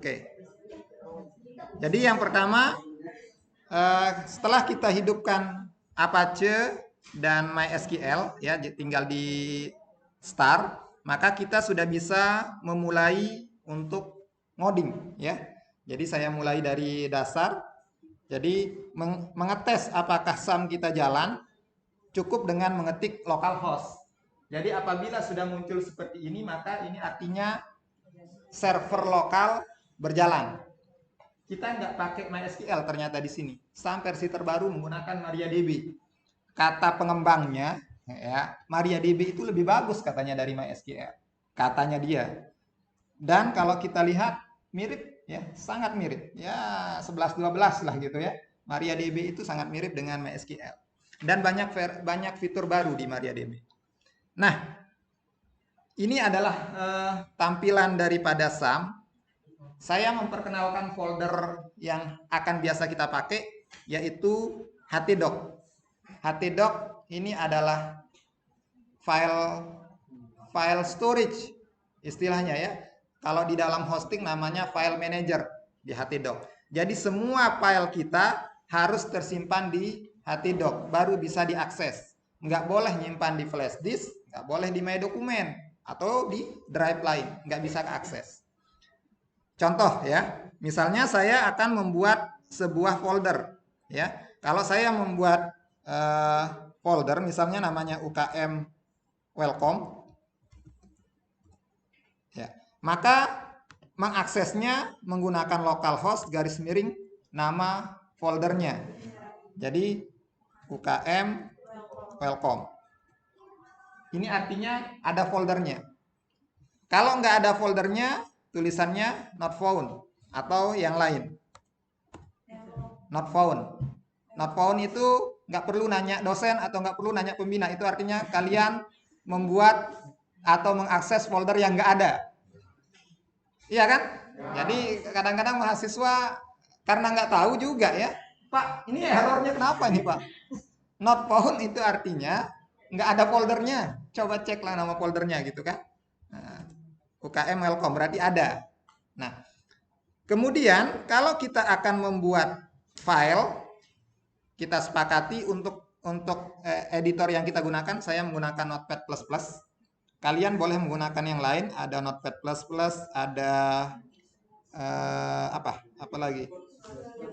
Oke. Jadi yang pertama, setelah kita hidupkan Apache dan MySQL, ya, tinggal di start, maka kita sudah bisa memulai untuk ngoding, ya. Jadi saya mulai dari dasar. Jadi mengetes apakah SAM kita jalan, cukup dengan mengetik localhost. Jadi apabila sudah muncul seperti ini, maka ini artinya server lokal berjalan. Kita nggak pakai MySQL ternyata di sini. SAM versi terbaru menggunakan MariaDB. Kata pengembangnya, ya, MariaDB itu lebih bagus katanya dari MySQL. Katanya dia. Dan kalau kita lihat mirip, ya, sangat mirip. Ya, 11-12 lah gitu ya. MariaDB itu sangat mirip dengan MySQL. Dan banyak fitur baru di MariaDB. Nah, ini adalah tampilan daripada SAM. Saya memperkenalkan folder yang akan biasa kita pakai, yaitu htdoc. Htdoc ini adalah file storage istilahnya, ya. Kalau di dalam hosting namanya file manager di htdoc. Jadi semua file kita harus tersimpan di htdoc, baru bisa diakses. Nggak boleh nyimpan di flash disk, nggak boleh di My Dokumen atau di drive lain, nggak bisa akses. Contoh, ya, misalnya saya akan membuat sebuah folder, ya. Kalau saya membuat folder, misalnya namanya UKM welcome, ya, maka mengaksesnya menggunakan localhost garis miring nama foldernya. Jadi UKM welcome. Ini artinya ada foldernya. Kalau nggak ada foldernya, tulisannya not found atau yang lain. Not found. Not found itu nggak perlu nanya dosen atau nggak perlu nanya pembina. Itu artinya kalian membuat atau mengakses folder yang nggak ada. Iya kan? Jadi kadang-kadang mahasiswa karena nggak tahu juga, ya. Pak, ini errornya kenapa nih, Pak? Not found itu artinya nggak ada foldernya. Coba ceklah nama foldernya gitu kan. Nah, UKM welcome berarti ada. Nah, kemudian kalau kita akan membuat file, kita sepakati untuk editor yang kita gunakan, saya menggunakan Notepad++. Kalian boleh menggunakan yang lain, ada Notepad++, ada apa lagi?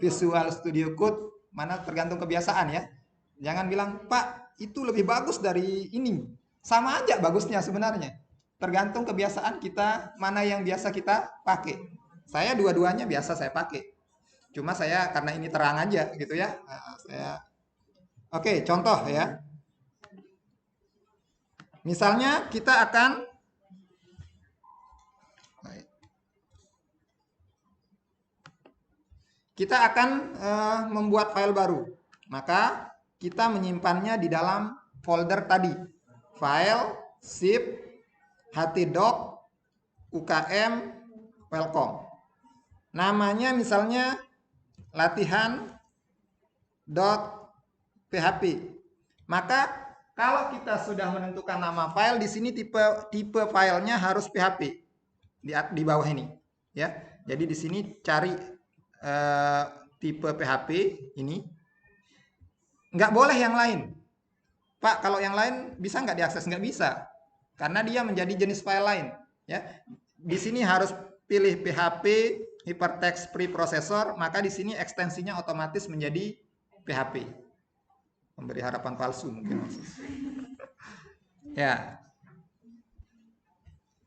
Visual Studio Code, mana tergantung kebiasaan, ya. Jangan bilang, Pak, itu lebih bagus dari ini. Sama aja bagusnya sebenarnya. Tergantung kebiasaan kita, mana yang biasa kita pakai. Saya dua-duanya biasa saya pakai. Cuma saya karena ini terang aja gitu, ya. Nah, Oke, contoh, ya. Misalnya kita akan membuat file baru. Maka kita menyimpannya di dalam folder tadi. File, zip, htdoc, UKM, welcome. Namanya misalnya latihan.php. Maka kalau kita sudah menentukan nama file, di sini tipe filenya harus PHP di bawah ini, ya. Jadi di sini cari tipe PHP ini. Nggak boleh yang lain. Pak, kalau yang lain bisa nggak diakses? Nggak bisa, karena dia menjadi jenis file lain, ya. Di sini harus pilih PHP Hypertext Preprocessor, maka di sini ekstensinya otomatis menjadi PHP. Memberi harapan palsu mungkin. Ya.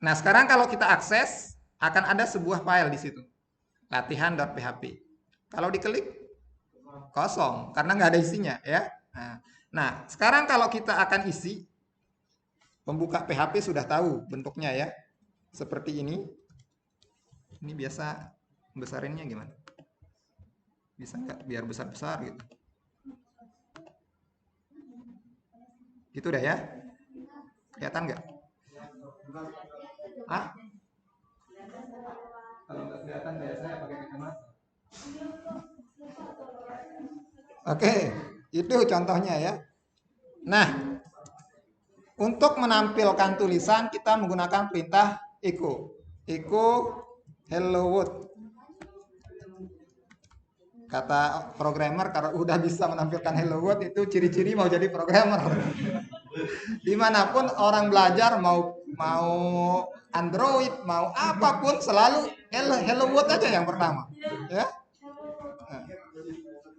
Nah, sekarang kalau kita akses, akan ada sebuah file di situ. Latihan.php. Kalau diklik, kosong, karena nggak ada isinya, ya. Nah, sekarang kalau kita akan isi, pembuka PHP sudah tahu bentuknya, ya. Seperti ini. Ini biasa besarinnya gimana? Bisa nggak biar besar-besar gitu? Itu udah, ya? Kelihatan nggak? Kalau nggak kelihatan kayak saya pakai kacamata. Oke, itu contohnya, ya. Nah, untuk menampilkan tulisan kita menggunakan perintah echo hello world. Kata programmer, kalau udah bisa menampilkan hello world itu ciri-ciri mau jadi programmer. Dimanapun orang belajar, mau Android, mau apapun, selalu hello world aja yang pertama. Ya.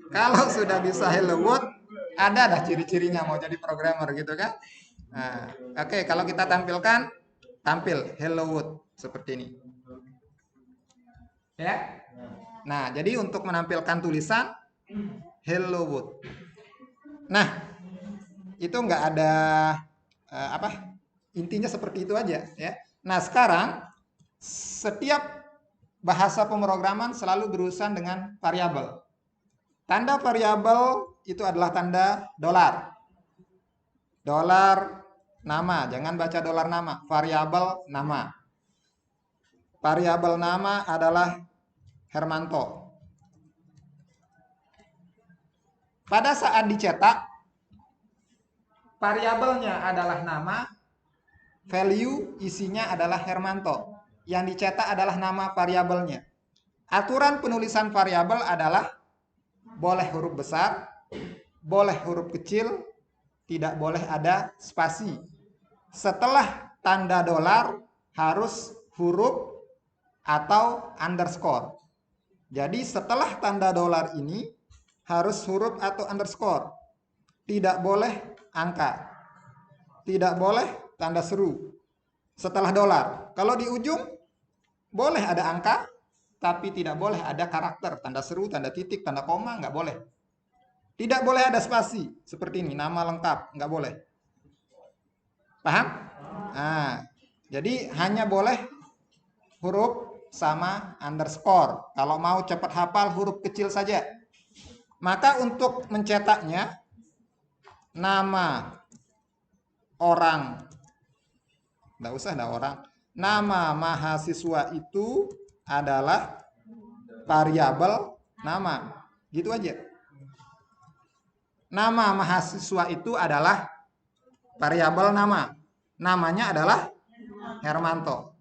Kalau sudah bisa hello world, ada dah ciri-cirinya mau jadi programmer gitu kan. Nah, oke, kalau kita tampil hello world seperti ini. Ya. Nah, jadi untuk menampilkan tulisan hello world. Nah, itu nggak ada intinya seperti itu aja ya. Nah, sekarang setiap bahasa pemrograman selalu berurusan dengan variabel. Tanda variabel itu adalah tanda dolar. Dolar nama, jangan baca dolar nama, variabel nama. Variabel nama adalah Hermanto. Pada saat dicetak, variabelnya adalah nama, value isinya adalah Hermanto. Yang dicetak adalah nama variabelnya. Aturan penulisan variabel adalah boleh huruf besar, boleh huruf kecil, tidak boleh ada spasi. Setelah tanda dolar harus huruf atau underscore. Jadi setelah tanda dolar ini harus huruf atau underscore. Tidak boleh angka. Tidak boleh tanda seru. Setelah dolar. Kalau di ujung boleh ada angka, tapi tidak boleh ada karakter. Tanda seru, tanda titik, tanda koma, nggak boleh. Tidak boleh ada spasi. Seperti ini, nama lengkap, nggak boleh. Paham? Nah, jadi hanya boleh huruf sama underscore. Kalau mau cepat hafal huruf kecil saja. Maka untuk mencetaknya, nama orang, nggak usah ada orang, nama mahasiswa itu adalah variabel nama. Gitu aja. Nama mahasiswa itu adalah variabel nama. Namanya adalah Hermanto.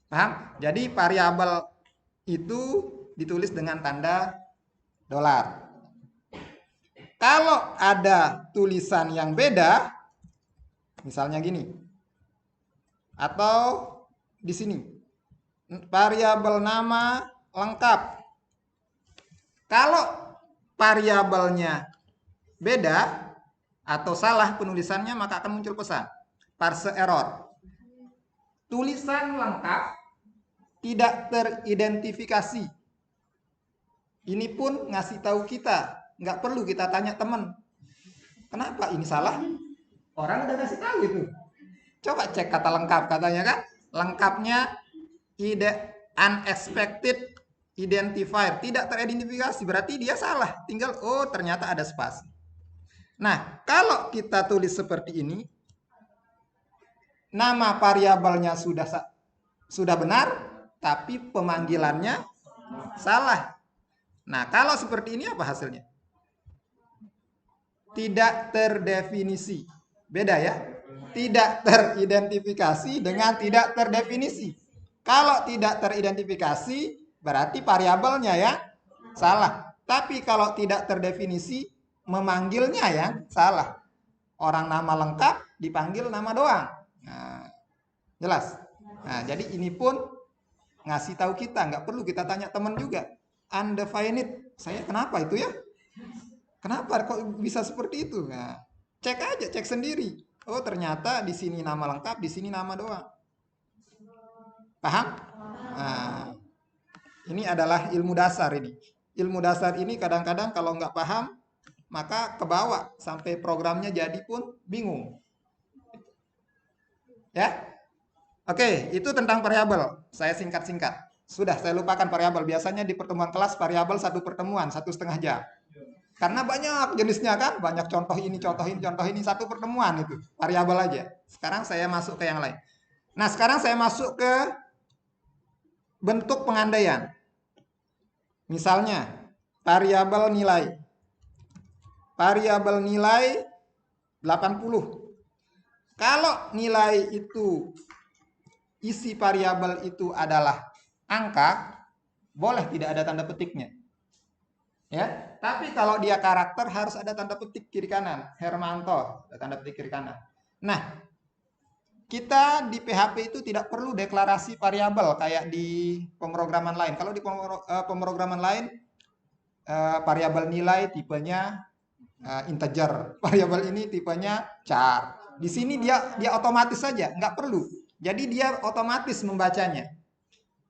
Paham? Jadi variabel itu ditulis dengan tanda dolar. Kalau ada tulisan yang beda, misalnya gini, atau di sini, variabel nama lengkap. Kalau variabelnya beda atau salah penulisannya, maka akan muncul pesan parse error. Tulisan lengkap tidak teridentifikasi. Ini pun ngasih tahu kita, nggak perlu kita tanya teman. Kenapa ini salah? Orang udah ngasih tahu itu. Coba cek kata lengkap, katanya kan. Lengkapnya unexpected identifier, tidak teridentifikasi, berarti dia salah. Tinggal ternyata ada spasi. Nah, kalau kita tulis seperti ini, nama variabelnya sudah benar, tapi pemanggilannya salah. Nah, kalau seperti ini apa hasilnya? Tidak terdefinisi. Beda ya? Tidak teridentifikasi dengan tidak terdefinisi. Kalau tidak teridentifikasi, berarti variabelnya ya salah. Tapi kalau tidak terdefinisi, memanggilnya ya salah. Orang nama lengkap dipanggil nama doang. Nah, jelas. Nah, jadi ini pun ngasih tahu kita, nggak perlu kita tanya teman juga. Undefined, saya kenapa itu ya? Kenapa kok bisa seperti itu? Nah, cek aja, cek sendiri. Oh, ternyata di sini nama lengkap, di sini nama doang. Paham? Nah, ini adalah ilmu dasar ini. Ilmu dasar ini kadang-kadang kalau nggak paham, maka kebawa sampai programnya jadi pun bingung. Ya? Oke, itu tentang variabel. Saya singkat-singkat. Sudah, saya lupakan variabel. Biasanya di pertemuan kelas variabel satu pertemuan, 1,5 jam. Karena banyak jenisnya kan, banyak contoh ini, satu pertemuan itu, variabel aja. Sekarang saya masuk ke yang lain. Nah, sekarang saya masuk ke bentuk pengandaian. Misalnya, variabel nilai. Variabel nilai 80. Kalau nilai itu, isi variabel itu adalah angka, boleh tidak ada tanda petiknya. Ya, tapi kalau dia karakter harus ada tanda petik kiri kanan. Hermanto, ada tanda petik kiri kanan. Nah, kita di PHP itu tidak perlu deklarasi variabel kayak di pemrograman lain. Kalau di pemrograman lain, variabel nilai tipenya integer, variabel ini tipenya char. Di sini dia otomatis saja, nggak perlu. Jadi dia otomatis membacanya.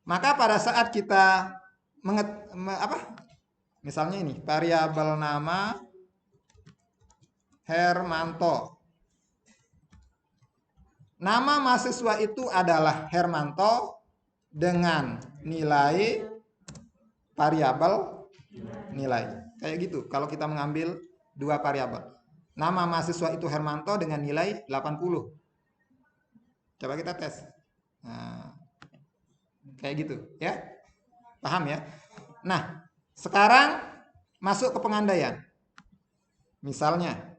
Maka pada saat kita misalnya ini variabel nama Hermanto. Nama mahasiswa itu adalah Hermanto dengan nilai variabel nilai. Kayak gitu. Kalau kita mengambil dua variabel. Nama mahasiswa itu Hermanto dengan nilai 80. Coba kita tes. Nah, kayak gitu, ya. Paham ya? Nah, sekarang masuk ke pengandaian. Misalnya,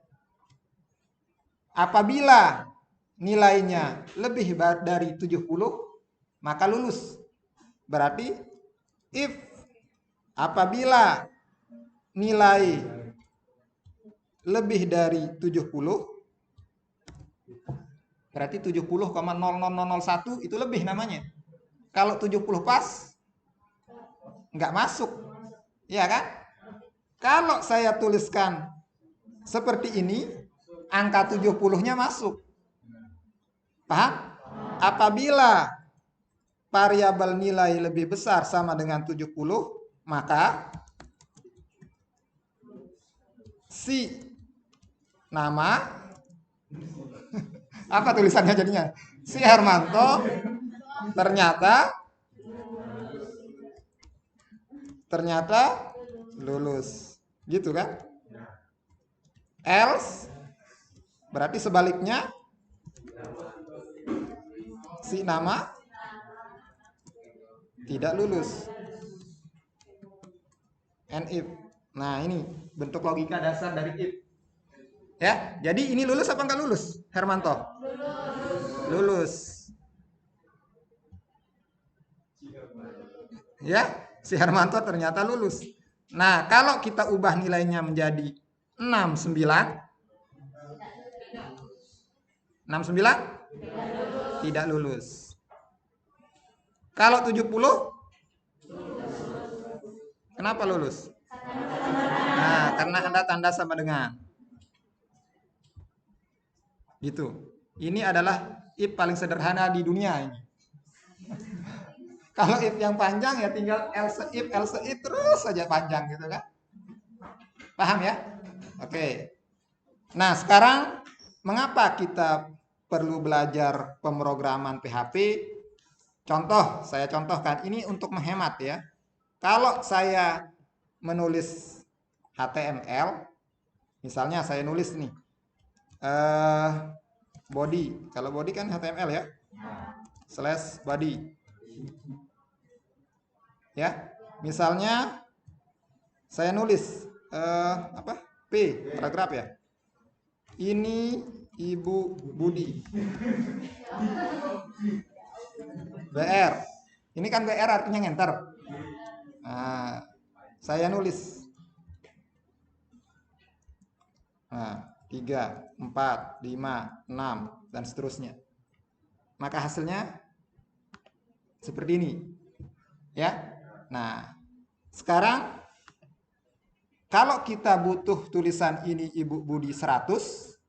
apabila nilainya lebih dari 70, maka lulus. Berarti if apabila nilai lebih dari 70, berarti 70,00001 itu lebih namanya. Kalau 70 pas, nggak masuk. Ya kan? Kalau saya tuliskan seperti ini, angka 70-nya masuk. Paham? Apabila variabel nilai lebih besar sama dengan 70, maka si nama apa tulisannya jadinya? Si Hermanto ternyata lulus. Gitu kan? Else berarti sebaliknya si nama tidak lulus. And if. Nah, ini bentuk logika dasar dari if. Ya, jadi ini lulus apa enggak lulus, Hermanto? Lulus. Ya, si Hermanto ternyata lulus. Nah, kalau kita ubah nilainya menjadi 69, tidak lulus. Kalau 70, kenapa lulus? Nah, karena ada tanda sama dengan. Gitu. Ini adalah if paling sederhana di dunia ini. Kalau if yang panjang ya tinggal else if terus saja panjang gitu kan. Paham ya? Oke. Nah, sekarang mengapa kita perlu belajar pemrograman PHP? Contoh, saya contohkan ini untuk menghemat ya. Kalau saya menulis HTML, misalnya saya nulis nih body. Kalau body kan HTML ya. /body. Ya. Misalnya saya nulis paragraf ya. Ini Ibu Budi. BR. Ini kan BR artinya ngenter. Nah, saya nulis. Nah, 3, 4, 5, 6 dan seterusnya. Maka hasilnya seperti ini. Ya. Nah, sekarang kalau kita butuh tulisan ini Ibu Budi 100,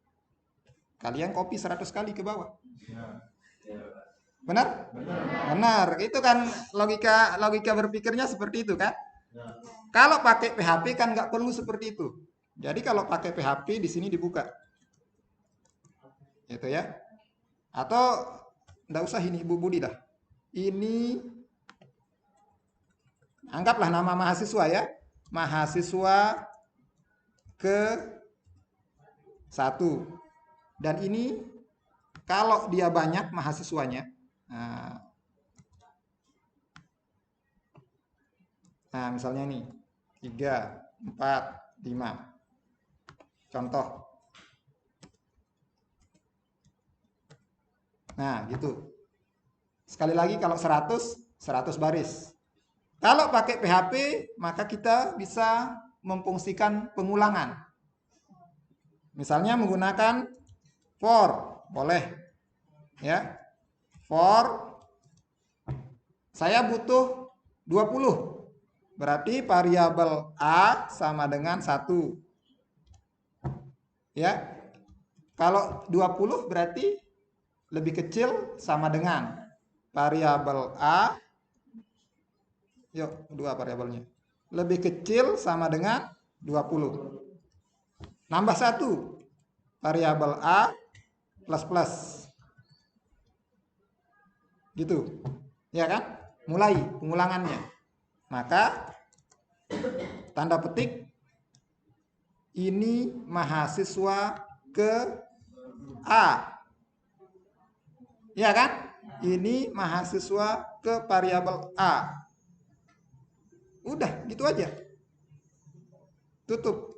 kalian copy 100 kali ke bawah. Benar? Benar. Itu kan logika berpikirnya seperti itu kan? Kalau pakai PHP kan nggak perlu seperti itu. Jadi kalau pakai PHP di sini dibuka. Gitu ya. Atau enggak usah ini Ibu Budi dah. Ini anggaplah nama mahasiswa ya. Mahasiswa ke 1. Dan ini kalau dia banyak mahasiswanya. Nah, misalnya nih 3, 4, 5. Contoh. Nah, gitu. Sekali lagi kalau 100 baris. Kalau pakai PHP, maka kita bisa memfungsikan pengulangan. Misalnya menggunakan for, boleh. Ya. For saya butuh 20. Berarti variabel A sama dengan 1. Ya. Kalau 20 berarti lebih kecil sama dengan variabel A. Yuk, dua variabelnya. Lebih kecil sama dengan 20. Nambah 1. Variabel A plus plus. Gitu. Ya kan? Mulai pengulangannya. Maka tanda petik ini mahasiswa ke A. Ya kan? Ini mahasiswa ke variabel A. Udah, gitu aja. Tutup.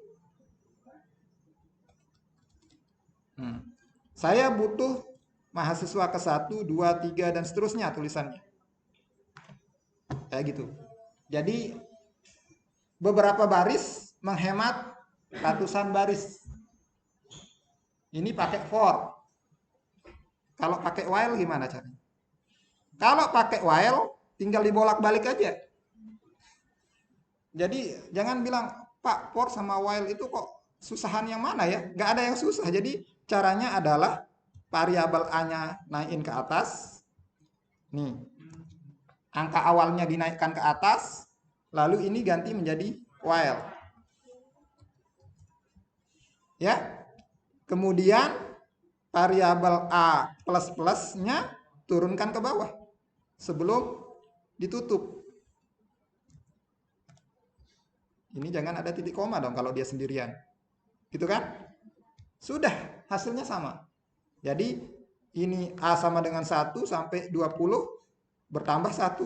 Saya butuh mahasiswa ke 1, 2, 3, dan seterusnya tulisannya. Kayak gitu. Jadi, beberapa baris menghemat ratusan baris. Ini pakai for. Kalau pakai while gimana caranya? Kalau pakai while, tinggal dibolak-balik aja. Jadi, jangan bilang, Pak, for sama while itu kok susahan yang mana ya? Nggak ada yang susah. Jadi, caranya adalah variabel A-nya naikin ke atas. Nih, angka awalnya dinaikkan ke atas, lalu ini ganti menjadi while. Ya, kemudian variabel A plus-plusnya turunkan ke bawah sebelum ditutup. Ini jangan ada titik koma dong kalau dia sendirian. Gitu kan? Sudah, hasilnya sama. Jadi ini A sama dengan 1 sampai 20 bertambah 1.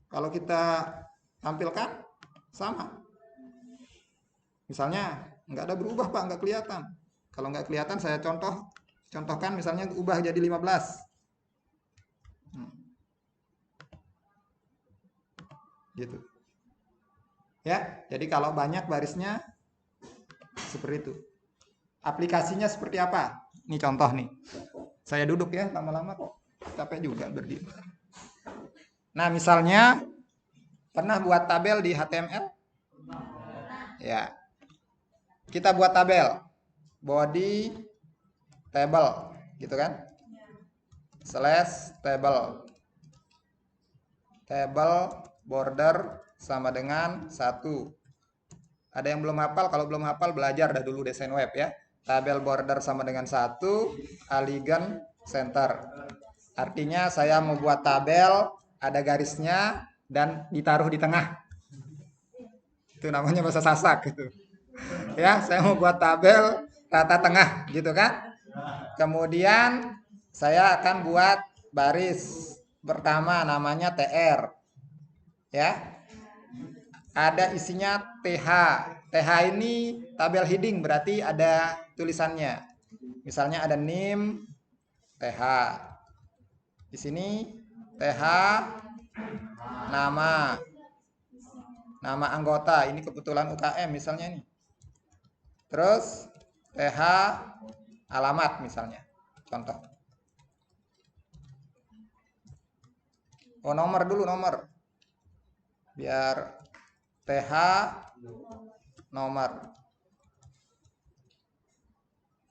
Kalau kita tampilkan sama. Misalnya nggak ada berubah Pak, nggak kelihatan. Kalau nggak kelihatan saya contohkan misalnya ubah jadi 15. Gitu. Ya, jadi kalau banyak barisnya seperti itu. Aplikasinya seperti apa? Ini contoh nih. Saya duduk ya, lama-lama kok capek juga berdiri. Nah, misalnya pernah buat tabel di HTML? Ya. Kita buat tabel. Body table, gitu kan? Slash table. Table border sama dengan 1. Ada yang belum hafal? Kalau belum hafal belajar dah dulu desain web ya. Tabel border sama dengan 1, alignment center. Artinya saya mau buat tabel, ada garisnya, dan ditaruh di tengah. Itu namanya bahasa Sasak gitu. Ya, saya mau buat tabel rata tengah gitu kan. Kemudian saya akan buat baris pertama namanya TR. Ya. Ada isinya TH. TH ini tabel heading berarti ada tulisannya. Misalnya ada name TH. Di sini TH nama anggota. Ini kebetulan UKM misalnya nih. Terus TH alamat misalnya. Contoh. Oh, nomor dulu nomor. Biar TH nomor.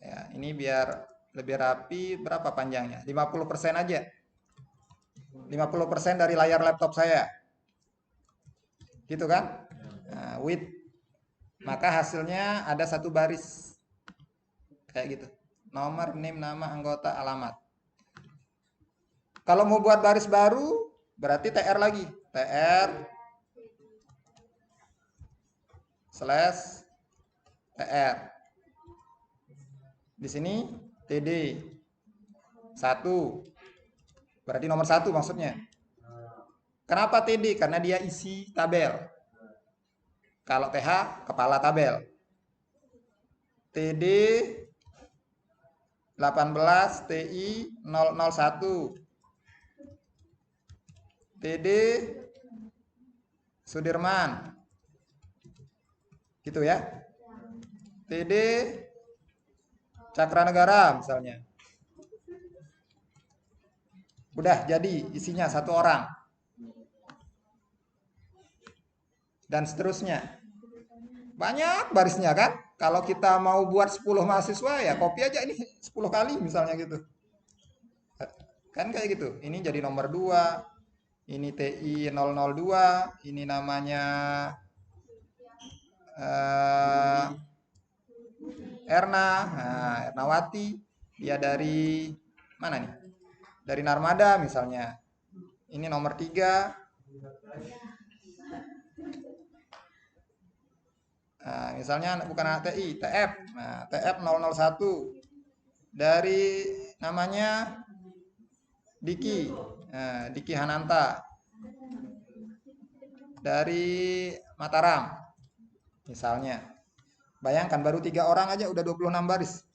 Ya, ini biar lebih rapi. Berapa panjangnya? 50% aja. 50% dari layar laptop saya. Gitu kan? Nah, width. Maka hasilnya ada satu baris. Kayak gitu. Nomor, name, nama, anggota, alamat. Kalau mau buat baris baru, berarti TR lagi. TR slash TR. Di sini TD 1. Berarti nomor 1 maksudnya. Kenapa TD? Karena dia isi tabel. Kalau TH kepala tabel. TD 18 TI 001. TD Sudirman. Gitu ya. TD Cakranegara misalnya. Udah jadi isinya satu orang. Dan seterusnya. Banyak barisnya kan? Kalau kita mau buat 10 mahasiswa ya copy aja ini 10 kali misalnya gitu. Kan kayak gitu. Ini jadi nomor 2. Ini TI 002. Ini namanya Erna, nah, Ernawati, dia dari mana nih? Dari Narmada misalnya. Ini nomor 3. Nah, misalnya bukan anak TI, TF. Nah, TF 001. Dari namanya Diki. Nah, Diki Hananta. Dari Mataram. Misalnya. Bayangkan baru 3 orang aja udah 26 baris.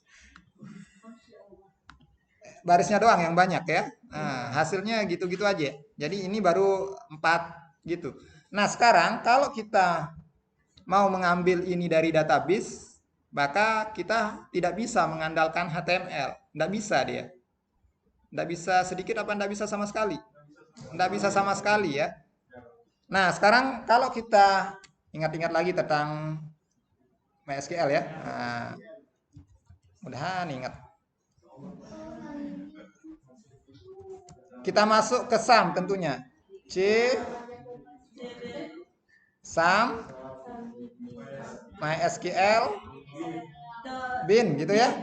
Barisnya doang yang banyak ya. Nah, hasilnya gitu-gitu aja. Jadi ini baru 4 gitu. Nah, sekarang kalau kita mau mengambil ini dari database, maka kita tidak bisa mengandalkan HTML. Tidak bisa dia. Tidak bisa sedikit apa tidak bisa sama sekali. Tidak bisa sama sekali ya. Nah, sekarang kalau kita ingat-ingat lagi tentang MySQL ya. Nah, mudahan ingat. Kita masuk ke sum tentunya. C sum MySQL bin gitu ya.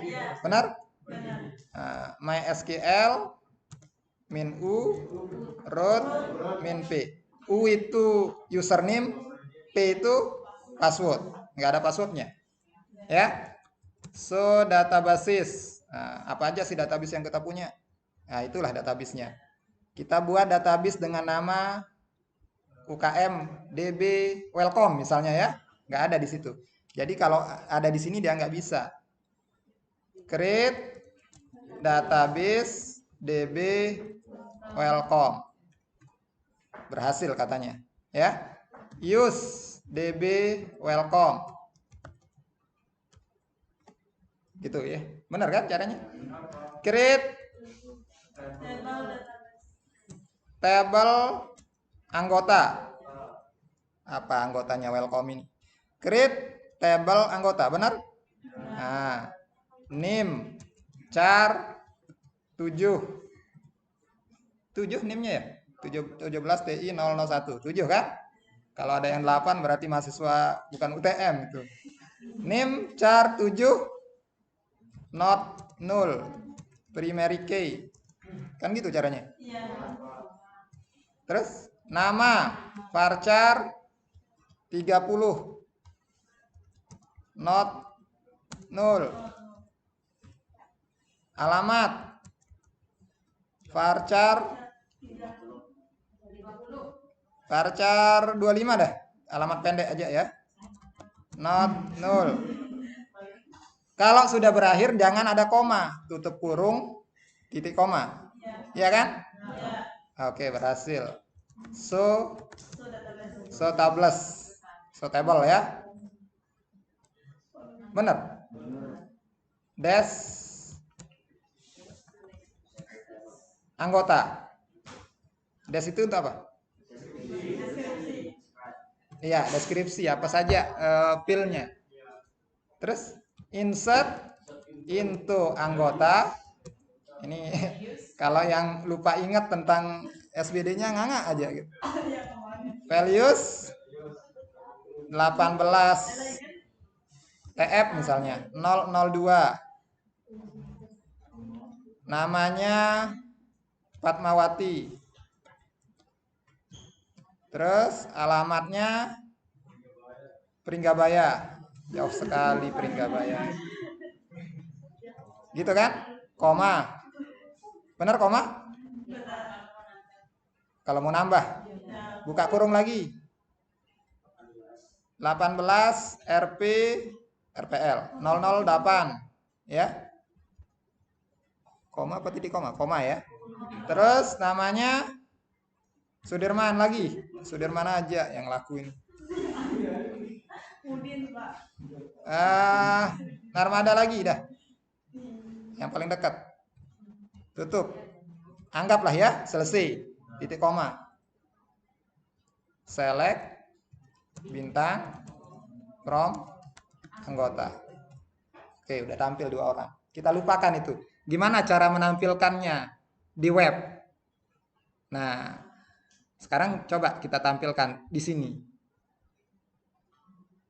Benar? MySQL min U root min P. U itu username, P itu password. Nggak ada passwordnya. Ya. So databases. Nah, apa aja sih database yang kita punya? Nah, itulah database-nya. Kita buat database dengan nama UKM DB Welcome misalnya ya. Nggak ada di situ. Jadi kalau ada di sini dia nggak bisa. Create database DB Welcome. Berhasil katanya. Ya. Use DB Welcome. Gitu ya. Benar kan caranya? Create table anggota. Apa anggotanya welcome ini? Create table anggota, benar? Nah, name char 7. 7 name-nya ya? 17 TI 001. 7 kan? Kalau ada yang 8 berarti mahasiswa bukan UTM itu. Name char 7 not null primary key. Kan gitu caranya? Terus nama varchar 30 not null. Alamat varchar 25 dah. Alamat pendek aja ya. Not null. Kalau sudah berakhir jangan ada koma, tutup kurung, titik koma. Ya kan? Oke, berhasil. So tables. So table ya. Benar. Des anggota. Des itu untuk apa? Iya, deskripsi apa saja field-nya. Terus insert into anggota. Ini kalau yang lupa ingat tentang SBD-nya nganga aja gitu. Values 18 TF misalnya 002. Namanya Fatmawati. Terus alamatnya Pringgabaya. Jauh sekali Pringgabaya. Gitu kan? Koma. Benar koma? Kalau mau nambah, buka kurung lagi. 18 RP RPL 008 ya. Koma apa titik koma? Koma ya. Terus namanya Sudirman lagi. Sudirman aja yang lakuin. Udin, Pak. Narmada lagi dah. Yang paling dekat. Tutup. Anggaplah ya, selesai. Titik koma. Select bintang from anggota. Oke, udah tampil 2 orang. Kita lupakan itu. Gimana cara menampilkannya di web? Nah, sekarang coba kita tampilkan di sini.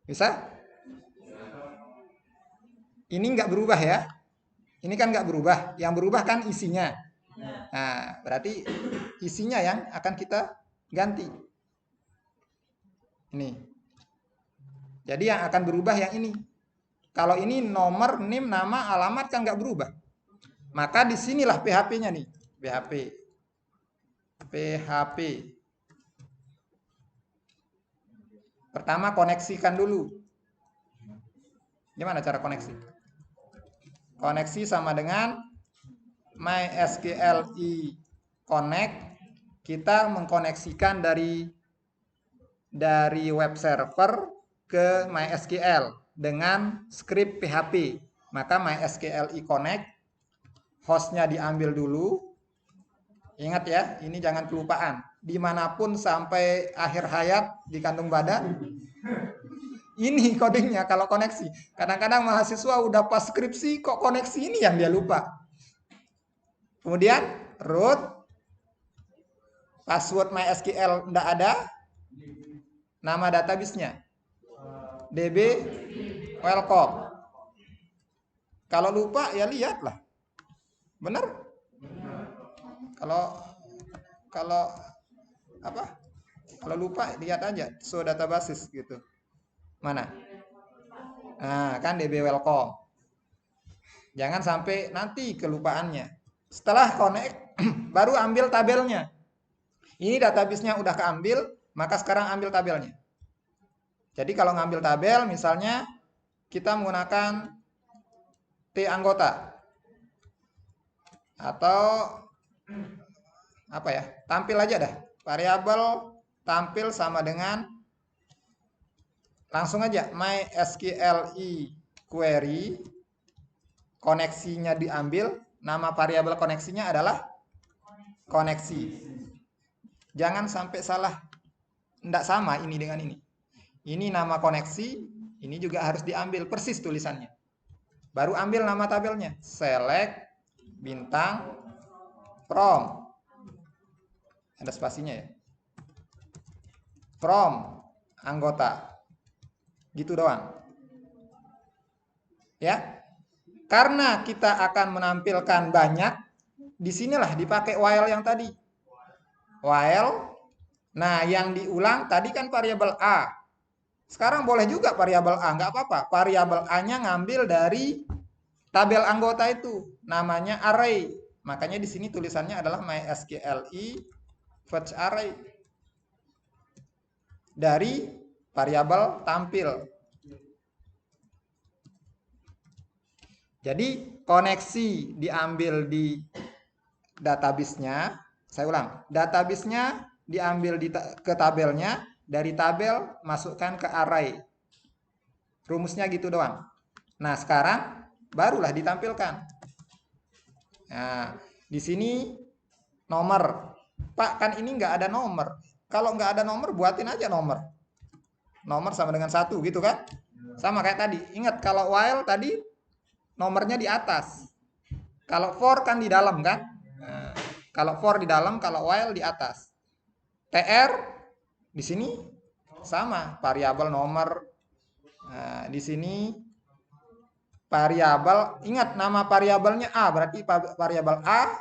Bisa? Ini nggak berubah ya. Ini kan nggak berubah. Yang berubah kan isinya. Nah, berarti isinya yang akan kita ganti. Ini. Jadi yang akan berubah yang ini. Kalau ini nomor, NIM, nama, alamat kan nggak berubah. Maka disinilah PHP-nya nih. PHP. Pertama koneksikan dulu. Gimana cara koneksi? Koneksi sama dengan MySQL Connect. Kita mengkoneksikan dari web server ke MySQL dengan script PHP. Maka MySQL Connect hostnya diambil dulu. Ingat ya, ini jangan kelupaan. Dimanapun sampai akhir hayat di kandung badan, ini kodenya kalau koneksi. Kadang-kadang mahasiswa udah pas skripsi kok koneksi ini yang dia lupa. Kemudian root, password MySQL enggak ada, nama database-nya DB welcome. Kalau lupa ya lihatlah. Benar? Kalau apa? Kalau lupa lihat aja so databases gitu. Mana? Nah, kan DB welcome. Jangan sampai nanti kelupaannya. Setelah connect baru ambil tabelnya. Ini database-nya udah keambil, maka sekarang ambil tabelnya. Jadi kalau ngambil tabel misalnya kita menggunakan T anggota atau apa ya, tampil aja dah, variabel tampil sama dengan langsung aja MySQL query, koneksinya diambil, nama variabel koneksinya adalah koneksi. Jangan sampai salah, tidak sama ini dengan ini. Ini nama koneksi, ini juga harus diambil persis tulisannya. Baru ambil nama tabelnya, select bintang from, ada spasinya ya, from anggota, gitu doang ya. Karena kita akan menampilkan banyak, disinilah dipakai while yang tadi, while. Nah, yang diulang tadi kan variabel A, sekarang boleh juga variabel A, nggak apa-apa. Variabel A-nya ngambil dari tabel anggota itu, namanya array. Makanya di sini tulisannya adalah MySQL fetch array dari variabel tampil. Jadi koneksi diambil di database-nya. Saya ulang, database-nya diambil ke tabelnya, dari tabel masukkan ke array. Rumusnya gitu doang. Nah, sekarang barulah ditampilkan. Nah, di sini nomor. Pak, kan ini nggak ada nomor. Kalau nggak ada nomor, buatin aja nomor. Nomor sama dengan 1 gitu kan? Sama kayak tadi. Ingat kalau while tadi nomornya di atas. Kalau for kan di dalam kan? Nah, kalau for di dalam, kalau while di atas. TR di sini sama, variabel nomor. Nah, di sini variabel, ingat nama variabelnya A, berarti variabel A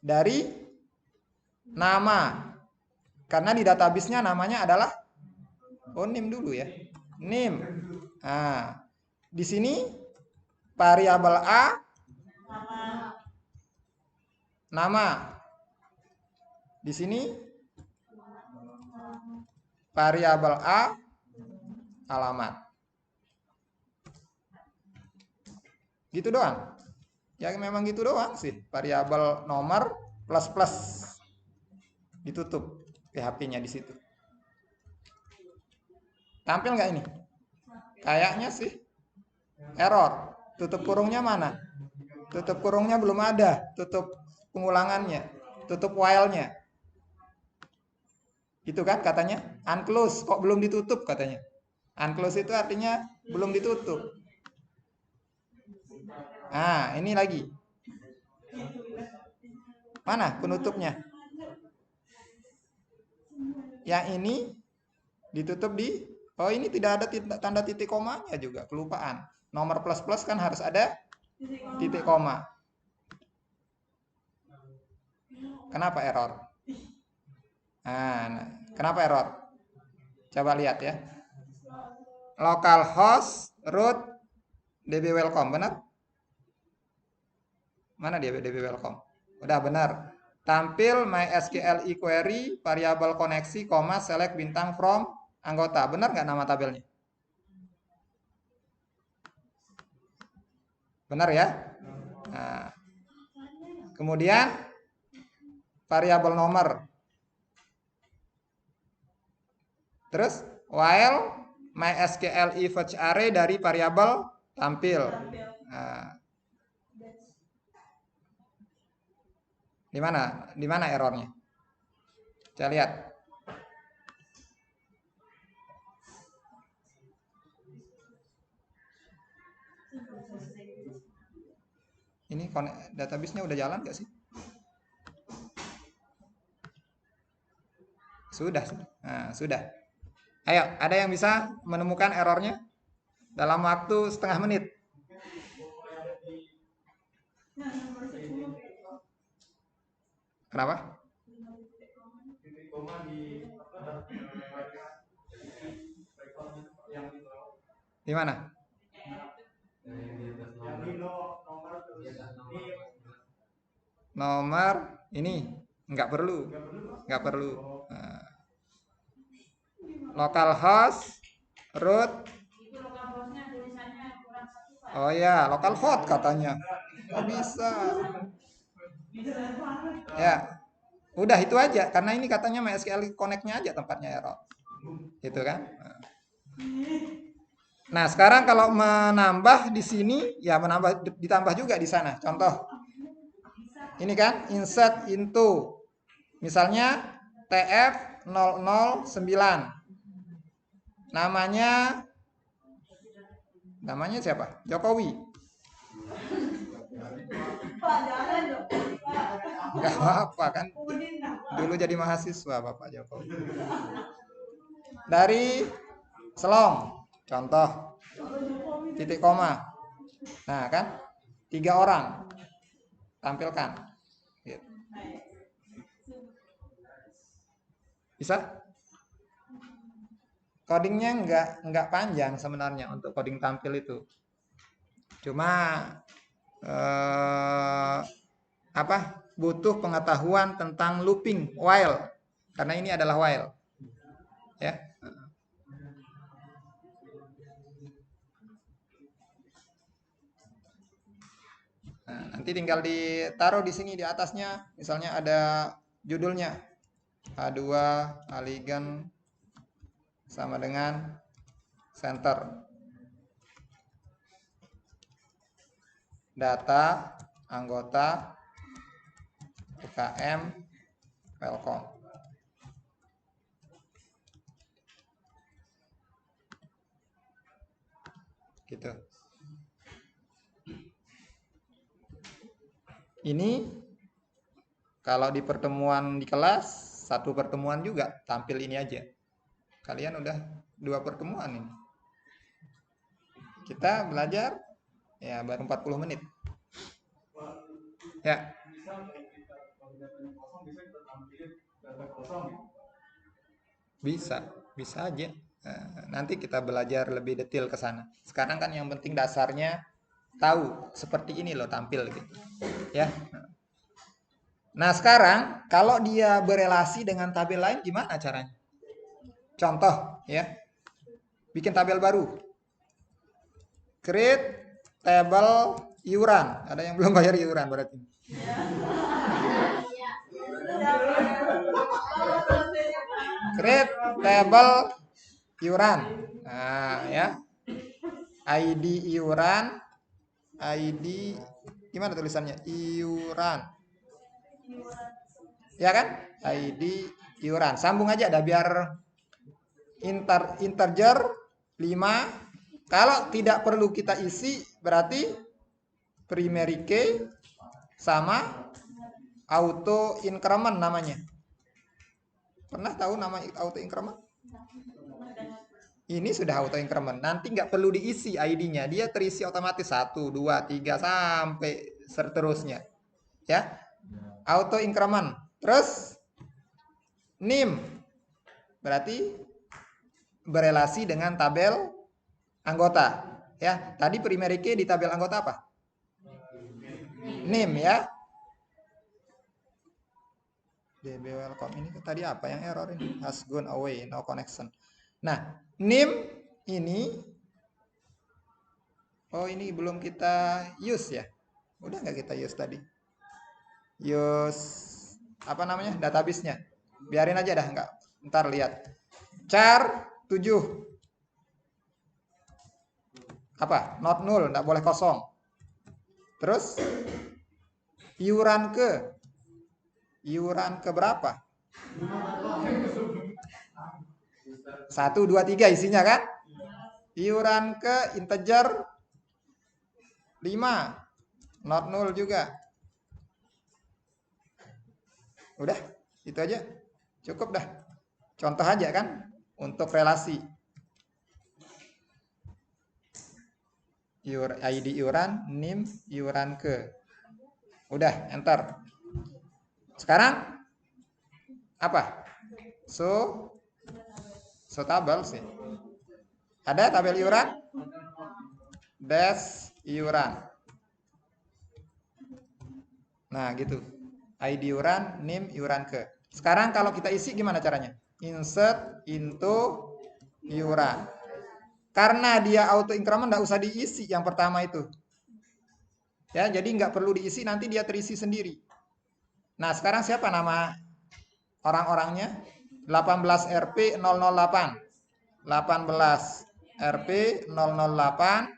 dari nama. Karena di database-nya namanya adalah NIM dulu ya. NIM. Nah, di sini variabel A nama. Di sini variabel A alamat. Gitu doang. Ya memang gitu doang sih. Variabel nomor plus plus ditutup. PHP-nya di situ. Tampil nggak ini? Kayaknya sih error. Tutup kurungnya mana? Tutup kurungnya belum ada. Tutup pengulangannya. Tutup while-nya. Itu kan katanya unclose. Kok belum ditutup katanya? Unclose itu artinya belum ditutup. Nah, ini lagi. Mana penutupnya? Yang ini ditutup di, oh ini tidak ada tanda titik komanya juga, kelupaan. Nomor plus kan harus ada titik koma. Kenapa error? Nah, kenapa error? Coba lihat ya. Localhost root db welcome, benar? Mana dia db welcome? Udah benar. Tampil MySQL query variabel koneksi, select bintang from anggota. Benar nggak nama tabelnya? Benar ya? Nah, kemudian variabel nomor. Terus while MySQL fetch array dari variabel tampil. Nah, di mana errornya? Saya lihat. Ini database-nya udah jalan nggak sih? Sudah. Nah, sudah. Ayo, ada yang bisa menemukan errornya dalam waktu setengah menit? Kenapa? Di mana? Nomor ini nggak perlu. Nah, localhost root. Oh ya, localhost katanya. Nggak bisa. Ya, udah itu aja. Karena ini katanya MySQL Connect-nya aja tempatnya error. Gitu kan? Nah, sekarang kalau menambah di sini, ya ditambah juga di sana. Contoh, ini kan insert into, misalnya TF009. Namanya siapa? Jokowi. Enggak apa-apa kan. Dulu jadi mahasiswa Bapak Jokowi. Dari Selong, contoh, titik koma. Nah kan, 3 orang tampilkan. Bisa? Codingnya nggak panjang sebenarnya untuk coding tampil itu. Cuma butuh pengetahuan tentang looping while, karena ini adalah while. Ya. Nah, nanti tinggal ditaruh di sini di atasnya, misalnya ada judulnya H2 Aligan sama dengan center. Data anggota UKM welcome. Gitu. Ini kalau di pertemuan di kelas, satu pertemuan juga tampil ini aja. Kalian udah 2 pertemuan ini. Kita belajar ya baru 40 menit. Ya. Bisa aja. Nanti kita belajar lebih detail ke sana. Sekarang kan yang penting dasarnya tahu seperti ini loh tampil gitu. Ya. Nah, sekarang kalau dia berelasi dengan tabel lain gimana caranya? Contoh ya. Bikin tabel baru. Create table iuran. Ada yang belum bayar iuran berarti. create table iuran. Nah, ya. ID iuran, ID gimana tulisannya? Iuran. Ya kan? ID iuran. Sambung aja dah biar integer 5. Kalau tidak perlu kita isi berarti primary key sama auto increment namanya. Pernah tahu nama auto increment? Ini sudah auto increment. Nanti nggak perlu diisi ID-nya. Dia terisi otomatis 1, 2, 3 sampai seterusnya. Ya. Auto increment. Terus NIM berarti berelasi dengan tabel anggota. Ya, tadi primary key di tabel anggota apa? NIM ya. DB welcome ini tadi apa yang error ini? Has gone away, no connection. Nah, NIM ini, oh ini belum kita use ya. Udah nggak kita use tadi? Use apa namanya? Database-nya. Biarin aja dah, nggak. Ntar lihat. Char 7. Apa? Not null, nggak boleh kosong. Terus iuran ke berapa? 1, 2, 3 isinya kan? Iuran ke integer 5. Not null juga. Udah, itu aja. Cukup dah. Contoh aja kan untuk relasi. ID iuran, NIM, iuran ke. Udah, enter. Sekarang apa? So tabel sih. Ada tabel iuran? Dash iuran. Nah, gitu. ID iuran, NIM, iuran ke. Sekarang kalau kita isi gimana caranya? Insert into iuran. Karena dia auto increment nggak usah diisi yang pertama itu. Ya, jadi nggak perlu diisi, nanti dia terisi sendiri. Nah, sekarang siapa nama orang-orangnya? 18 RP 008. 18 RP 008.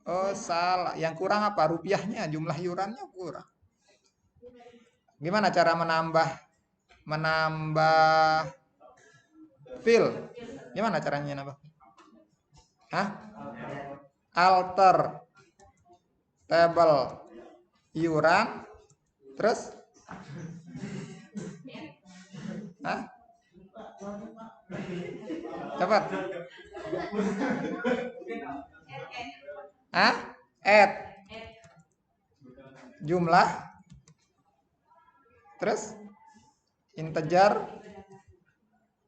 Oh, salah. Yang kurang apa? Rupiahnya, jumlah iurannya kurang. Gimana cara menambah fill? Gimana caranya nambah? Hah? Alter table iuran, terus? Hah? Cepat. Hah? Add jumlah, terus integer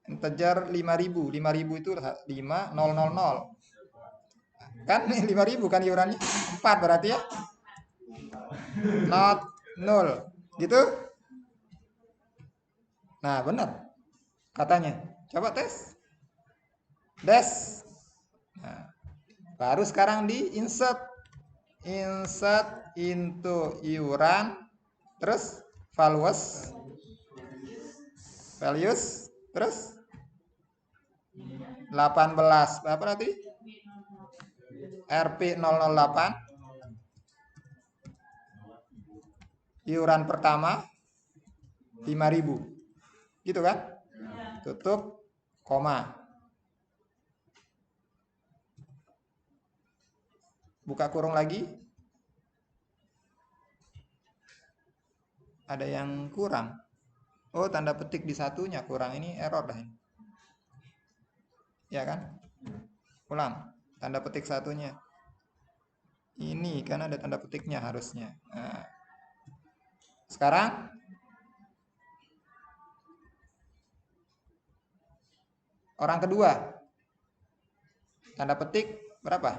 5.000. 5.000 itu 5.000. Kan 5.000 kan iurannya? 4 berarti ya? Not null. Gitu? Nah, benar. Katanya. Coba tes. Dash. Nah, baru sekarang di insert into iuran, terus values, terus 18 berapa berarti? RP 008. Iuran pertama 5.000. Gitu kan? Tutup koma. Buka kurung lagi. Ada yang kurang. Oh, tanda petik di satunya kurang. Ini error dah ini. Ya kan? Ulang. Tanda petik satunya. Ini kan ada tanda petiknya harusnya. Nah. Sekarang orang kedua. Tanda petik berapa?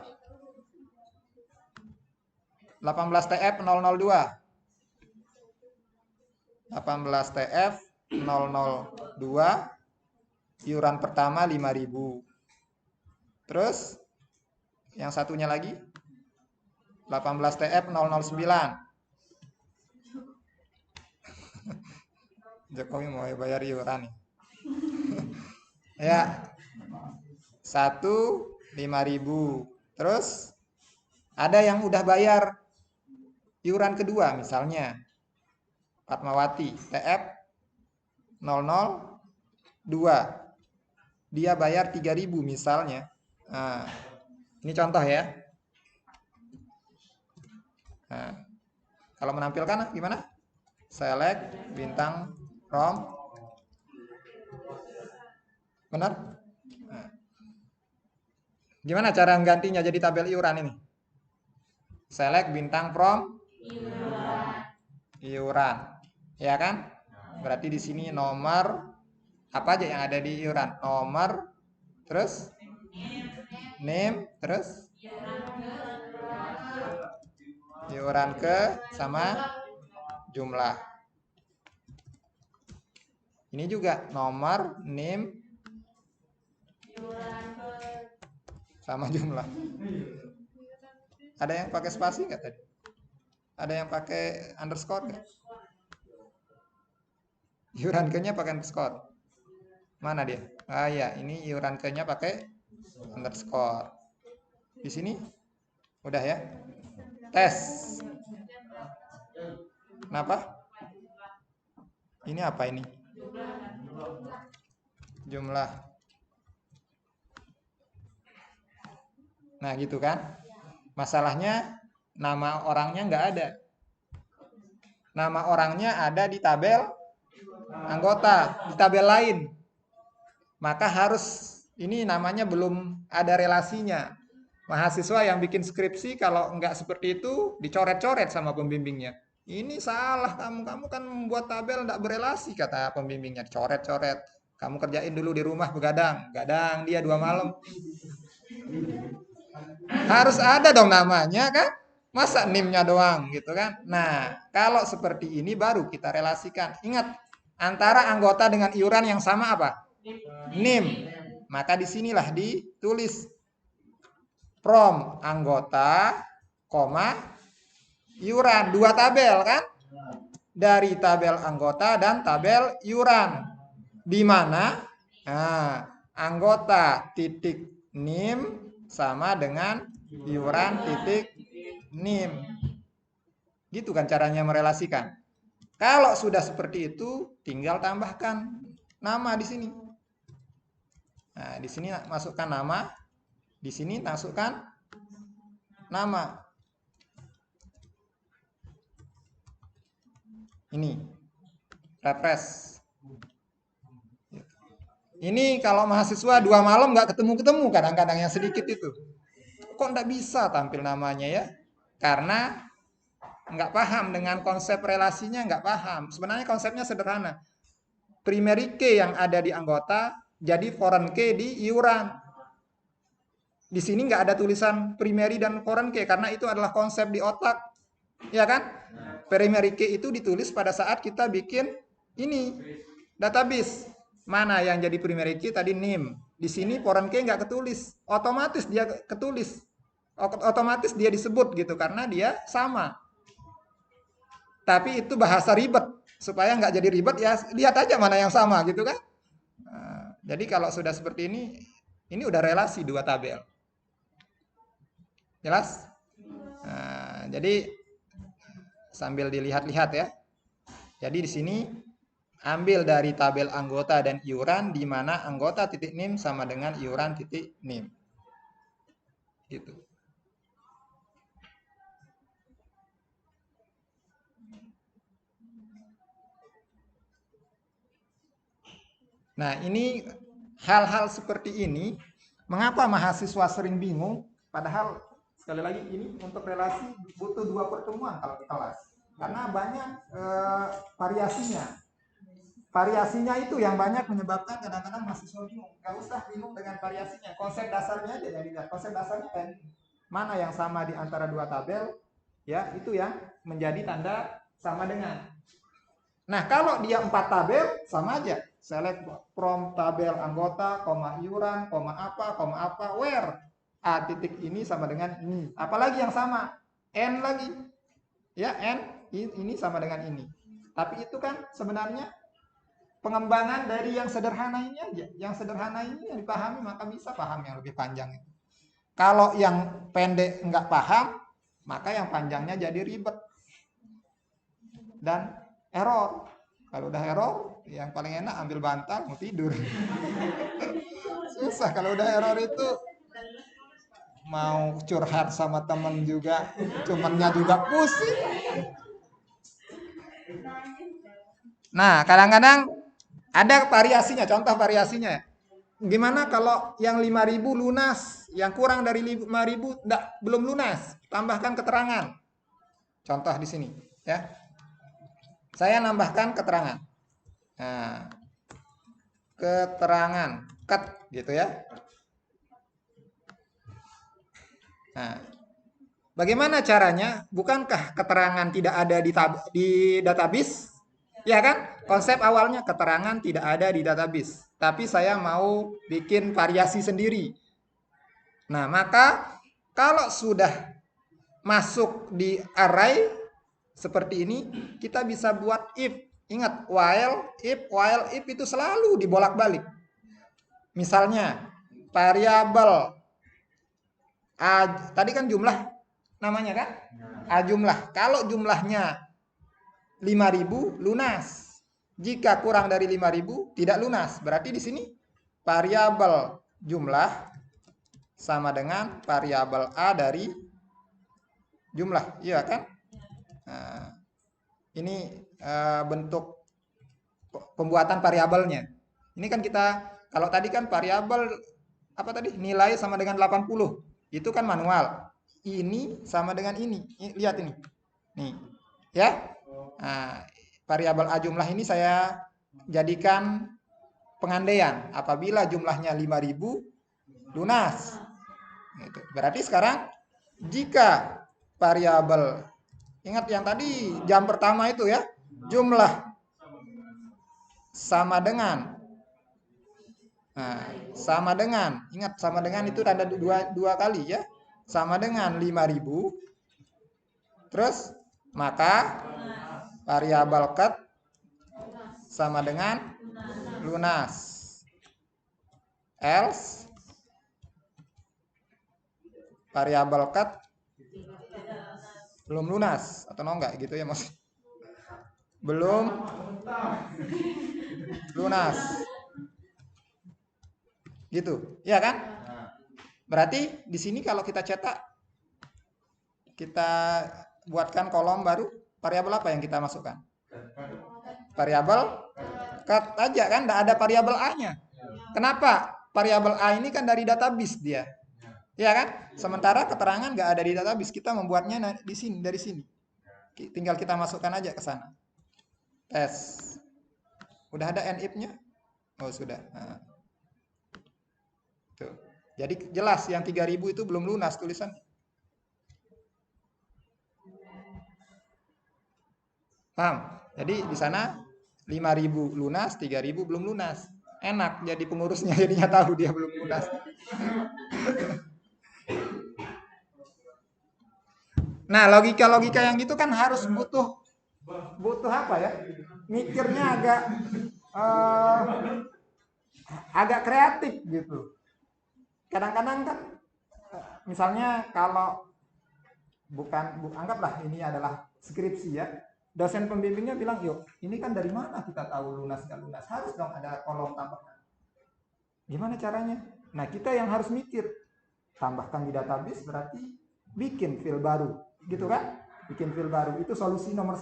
18 TF 002. 18 TF 002. Iuran pertama 5.000. Terus yang satunya lagi 18 TF 009. Jokowi mau bayar iuran nih. Ya, 5.000. Terus ada yang udah bayar iuran kedua, misalnya Fatmawati TF 002. Dia bayar 3.000 misalnya. Nah, ini contoh ya. Nah, kalau menampilkan gimana? Select bintang from. Benar? Nah, gimana cara menggantinya jadi tabel iuran ini? Select bintang from iuran. Ya kan? Berarti di sini nomor apa aja yang ada di iuran? Nomor, terus name, terus iuran ke sama jumlah. Ini juga nomor, name, sama jumlah. Ada yang pakai spasi nggak tadi? Ada yang pakai underscore nggak? Iuran ke-nya pakai underscore. Mana dia? Ah ya, ini iuran ke-nya pakai underscore. Di sini udah ya. Tes. Kenapa? Ini apa ini? Jumlah. Nah gitu kan. Masalahnya nama orangnya nggak ada. Nama orangnya ada di tabel anggota, di tabel lain. Maka harus, ini namanya belum ada relasinya. Mahasiswa yang bikin skripsi kalau nggak seperti itu dicoret-coret sama pembimbingnya. Ini salah kamu kan membuat tabel nggak berelasi, kata pembimbingnya. Coret-coret. Kamu kerjain dulu di rumah begadang. Gadang dia 2 malam. Harus ada dong namanya kan? Masa NIM-nya doang gitu kan? Nah, kalau seperti ini baru kita relasikan. Ingat, antara anggota dengan iuran yang sama apa? NIM. Maka disinilah ditulis from anggota, iuran. 2 tabel kan? Dari tabel anggota dan tabel iuran. Di mana anggota titik NIM sama dengan iuran titik NIM. Gitu kan caranya merelasikan. Kalau sudah seperti itu, tinggal tambahkan nama di sini. Nah, di sini masukkan nama, di sini masukkan nama. Ini refresh. Ini kalau mahasiswa 2 malam nggak ketemu-ketemu, kadang-kadang yang sedikit itu. Kok nggak bisa tampil namanya ya? Karena nggak paham dengan konsep relasinya, nggak paham. Sebenarnya konsepnya sederhana. Primary key yang ada di anggota jadi foreign key di iuran. Di sini nggak ada tulisan primary dan foreign key karena itu adalah konsep di otak, ya kan? Primary key itu ditulis pada saat kita bikin ini database. Mana yang jadi primary key tadi NIM. Di sini foreign key nggak ketulis, otomatis dia ketulis, otomatis dia disebut gitu karena dia sama. Tapi itu bahasa ribet, supaya nggak jadi ribet ya lihat aja mana yang sama gitu kan. Nah, jadi kalau sudah seperti ini udah relasi 2 tabel. Jelas? Nah, jadi sambil dilihat-lihat ya. Jadi di sini ambil dari tabel anggota dan iuran di mana anggota titik NIM sama dengan iuran titik NIM. Gitu. Nah, ini hal-hal seperti ini, mengapa mahasiswa sering bingung? Padahal sekali lagi ini untuk relasi butuh 2 pertemuan kalau di kelas, karena banyak variasinya. Variasinya itu yang banyak menyebabkan kadang-kadang mahasiswa bingung. Gak usah bingung dengan variasinya, konsep dasarnya aja yang dilihat. Konsep dasarnya kan mana yang sama di antara 2 tabel, ya itu yang menjadi tanda sama dengan. Nah, kalau dia 4 tabel sama aja. Select from tabel anggota, iuran, apa, where A titik ini sama dengan ini. Apalagi yang sama? N lagi. Ya, N ini sama dengan ini. Tapi itu kan sebenarnya pengembangan dari yang sederhana ini aja. Yang sederhana ini yang dipahami, maka bisa paham yang lebih panjang itu. Kalau yang pendek nggak paham, maka yang panjangnya jadi ribet dan error. Kalau udah error, yang paling enak ambil bantal mau tidur. Susah kalau udah error itu, mau curhat sama temen juga, temennya juga pusing. Nah, kadang-kadang ada variasinya, contoh variasinya. Gimana kalau yang 5.000 lunas, yang kurang dari 5.000 belum lunas, tambahkan keterangan. Contoh di sini, ya. Saya nambahkan keterangan. Nah, keterangan, ket gitu ya. Nah, bagaimana caranya? Bukankah keterangan tidak ada di database? Ya kan? Konsep awalnya keterangan tidak ada di database. Tapi saya mau bikin variasi sendiri. Nah, maka kalau sudah masuk di array seperti ini, kita bisa buat if. Ingat, while if itu selalu dibolak-balik. Misalnya, variabel A, tadi kan jumlah namanya kan? A jumlah. Kalau jumlahnya 5.000 lunas. Jika kurang dari 5.000 tidak lunas. Berarti di sini variabel jumlah sama dengan variabel A dari jumlah. Iya kan? Nah, ini bentuk pembuatan variabelnya. Ini kan kita, kalau tadi kan variabel apa tadi? Nilai sama dengan 80. Itu kan manual. Ini sama dengan ini. Lihat ini. Nih. Ya. Nah, variabel A jumlah ini saya jadikan pengandaian. Apabila jumlahnya 5.000 lunas. Gitu. Berarti sekarang jika variabel, ingat yang tadi jam pertama itu ya, jumlah sama dengan, nah, sama dengan, ingat sama dengan itu ada dua kali ya, sama dengan 5.000, terus maka variabel ket sama dengan lunas, else variabel ket belum lunas atau enggak gitu ya mas, belum lunas gitu ya kan. Berarti di sini kalau kita cetak, kita buatkan kolom baru, variabel apa yang kita masukkan? Variabel ket aja kan, enggak ada variabel A-nya. Kenapa? Variabel A ini kan dari database dia. Ya kan? Sementara keterangan nggak ada di database, kita membuatnya di sini, dari sini. Tinggal kita masukkan aja ke sana. Tes. Udah ada end if-nya? Oh, sudah. Nah. Tuh. Jadi jelas yang 3.000 itu belum lunas tulisan. Paham? Jadi di sana 5.000 lunas, 3.000 belum lunas. Enak jadi pengurusnya, jadinya tahu dia belum lunas. Nah, logika-logika yang gitu kan harus butuh apa ya? Mikirnya agak kreatif gitu. Kadang-kadang kan misalnya kalau anggaplah ini adalah skripsi ya. Dosen pembimbingnya bilang, "Yuk, ini kan dari mana kita tahu lunas nggak lunas? Harus dong ada kolom tambahkan." Gimana caranya? Nah, kita yang harus mikir. Tambahkan di database berarti bikin field baru, gitu kan? Bikin field baru. Itu solusi nomor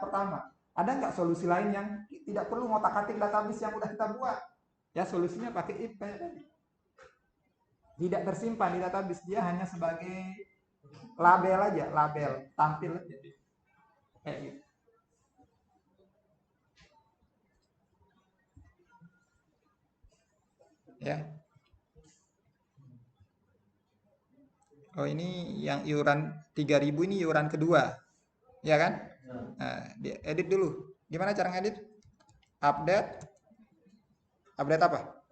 pertama. Ada nggak solusi lain yang tidak perlu ngotak-atik database yang udah kita buat? Ya, solusinya pakai if kayak tadi. Tidak tersimpan di database, dia hanya sebagai label aja, label tampil aja. Kayak gitu. Ya. Oh, ini yang iuran 3.000 ini iuran kedua. Ya kan? Nah, edit dulu. Gimana cara ngedit? Update apa?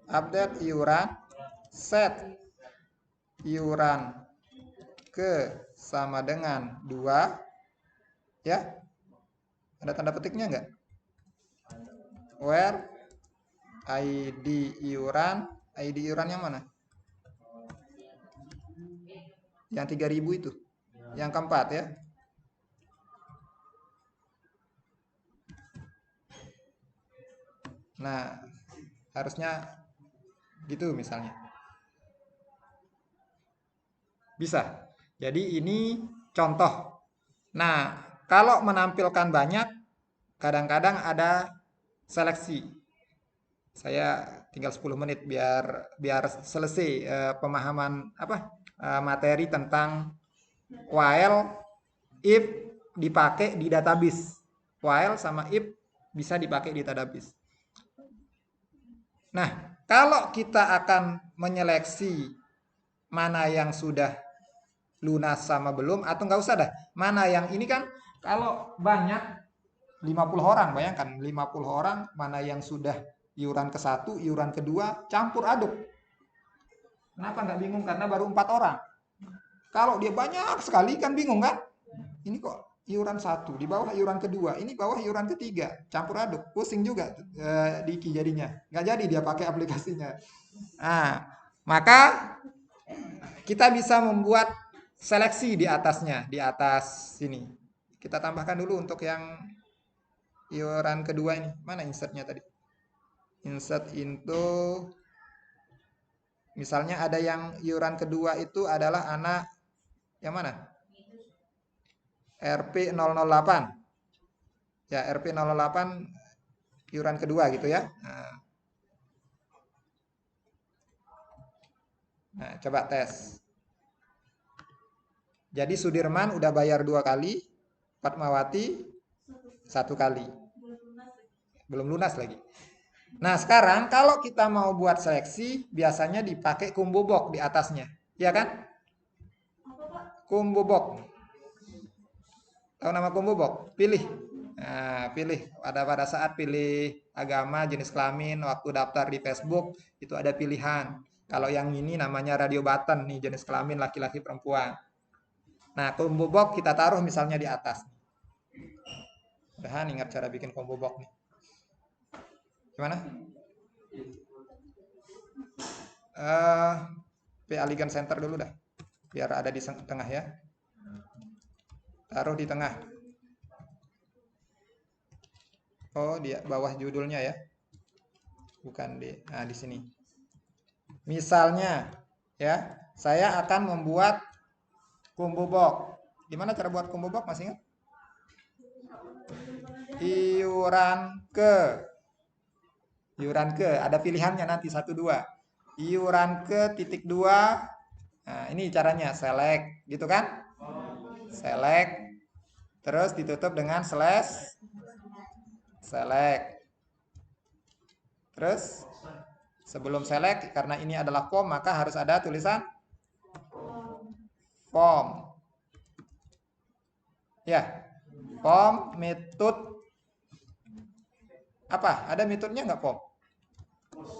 Update iuran, set iuran ke sama dengan 2. Ya. Ada tanda petiknya enggak? where ID iuran, ID iuran yang mana? Yang 3000 itu. Yang keempat ya. Nah, harusnya gitu misalnya. Bisa. Jadi ini contoh. Nah, kalau menampilkan banyak, kadang-kadang ada seleksi. Saya tinggal 10 menit biar selesai pemahaman materi tentang while if dipakai di database. While sama if bisa dipakai di database. Nah, kalau kita akan menyeleksi mana yang sudah lunas sama belum, atau nggak usah dah, mana yang ini kan kalau banyak 50 orang, bayangkan 50 orang, mana yang sudah iuran ke-1, iuran kedua, campur aduk. Kenapa nggak bingung? Karena baru 4 orang. Kalau dia banyak sekali kan bingung kan? Ini kok iuran 1, di bawah iuran kedua, ini bawah iuran ketiga, campur aduk, pusing juga Diki jadinya, nggak jadi dia pakai aplikasinya. Nah, maka kita bisa membuat seleksi di atasnya, di atas sini. Kita tambahkan dulu untuk yang iuran kedua ini. Mana insertnya tadi? Insert into, misalnya ada yang iuran kedua itu adalah anak yang mana? RP 008. Ya, RP 008 iuran kedua gitu ya. Nah, coba tes. Jadi Sudirman udah bayar 2 kali, Fatmawati 1 kali. Belum lunas lagi. Nah, sekarang kalau kita mau buat seleksi, biasanya dipakai combo box di atasnya. Ya kan? Combo box. Tahu nama combo box? Pilih. Nah, pilih. Pada saat pilih agama, jenis kelamin, waktu daftar di Facebook, itu ada pilihan. Kalau yang ini namanya radio button nih, jenis kelamin laki-laki perempuan. Nah, combo box kita taruh misalnya di atas. Udah ingat cara bikin combo box nih. Gimana? Alien Center dulu dah. Biar ada di tengah ya. Taruh di tengah. Oh, di bawah judulnya ya. Bukan di sini. Misalnya ya, saya akan membuat combo box. Gimana cara buat combo box, masih ingat? Iuran ke ada pilihannya nanti 1 2. Iuran ke titik 2. Nah, ini caranya select gitu kan? Select terus ditutup dengan slash select. Terus sebelum select, karena ini adalah form, maka harus ada tulisan form. Ya, form metode apa? Ada metodenya nggak form?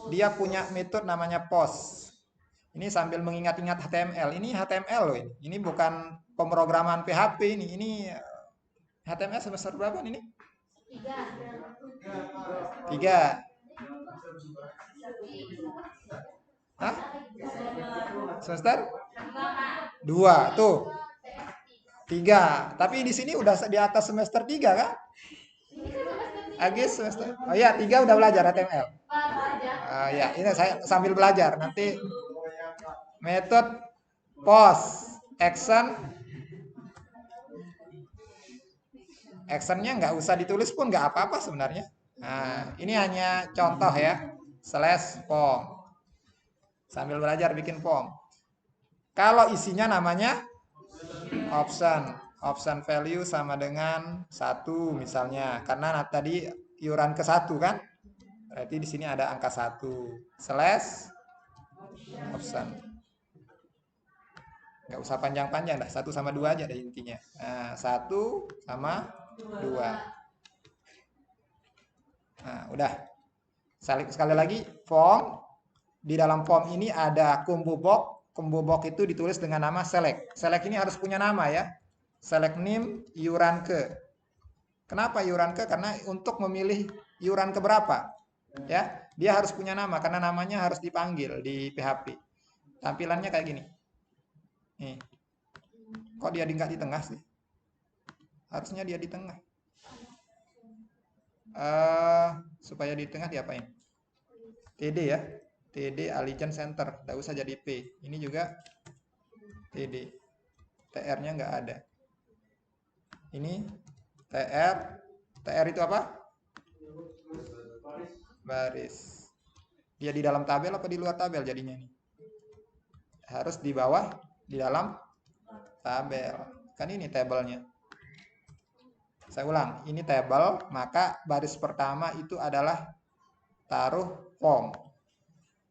Dia punya metode namanya post. Ini sambil mengingat-ingat HTML. Ini HTML loh ini. Ini bukan pemrograman PHP ini. Ini HTML semester berapa ini? 3. Hah? Semester 2 tuh. 3. Tapi di sini udah di atas semester 3 kan? Agis semester. Oh ya, 3 udah belajar HTML. Ya, ini saya sambil belajar. Nanti metode post action. Actionnya nggak usah ditulis pun nggak apa-apa sebenarnya. Nah, ini hanya contoh ya. Slash form. Sambil belajar bikin form. Kalau isinya namanya option. Option value sama dengan 1 misalnya. Karena tadi iuran ke-1 kan. Berarti di sini ada angka 1. Slash option. Nggak usah panjang-panjang dah. 1 sama 2 aja deh intinya. Nah, 1 sama 2. Nah, udah. Sekali lagi, form. Di dalam form ini ada combo box. Combo box itu ditulis dengan nama select. Select ini harus punya nama ya. Select name iuran ke. Kenapa iuran ke? Karena untuk memilih iuran keberapa. Ya, dia harus punya nama karena namanya harus dipanggil di PHP. Tampilannya kayak gini. Nih. Kok dia nggak di tengah sih? Harusnya dia di tengah. Supaya di tengah diapain? TD ya. TD Allegiance Center. Tidak usah jadi P. Ini juga TD. TR-nya nggak ada. Ini TR. TR itu apa? Baris. Dia di dalam tabel apa di luar tabel jadinya nih? Harus di bawah, di dalam tabel. Kan ini tabelnya. Saya ulang, ini tabel, maka baris pertama itu adalah taruh form.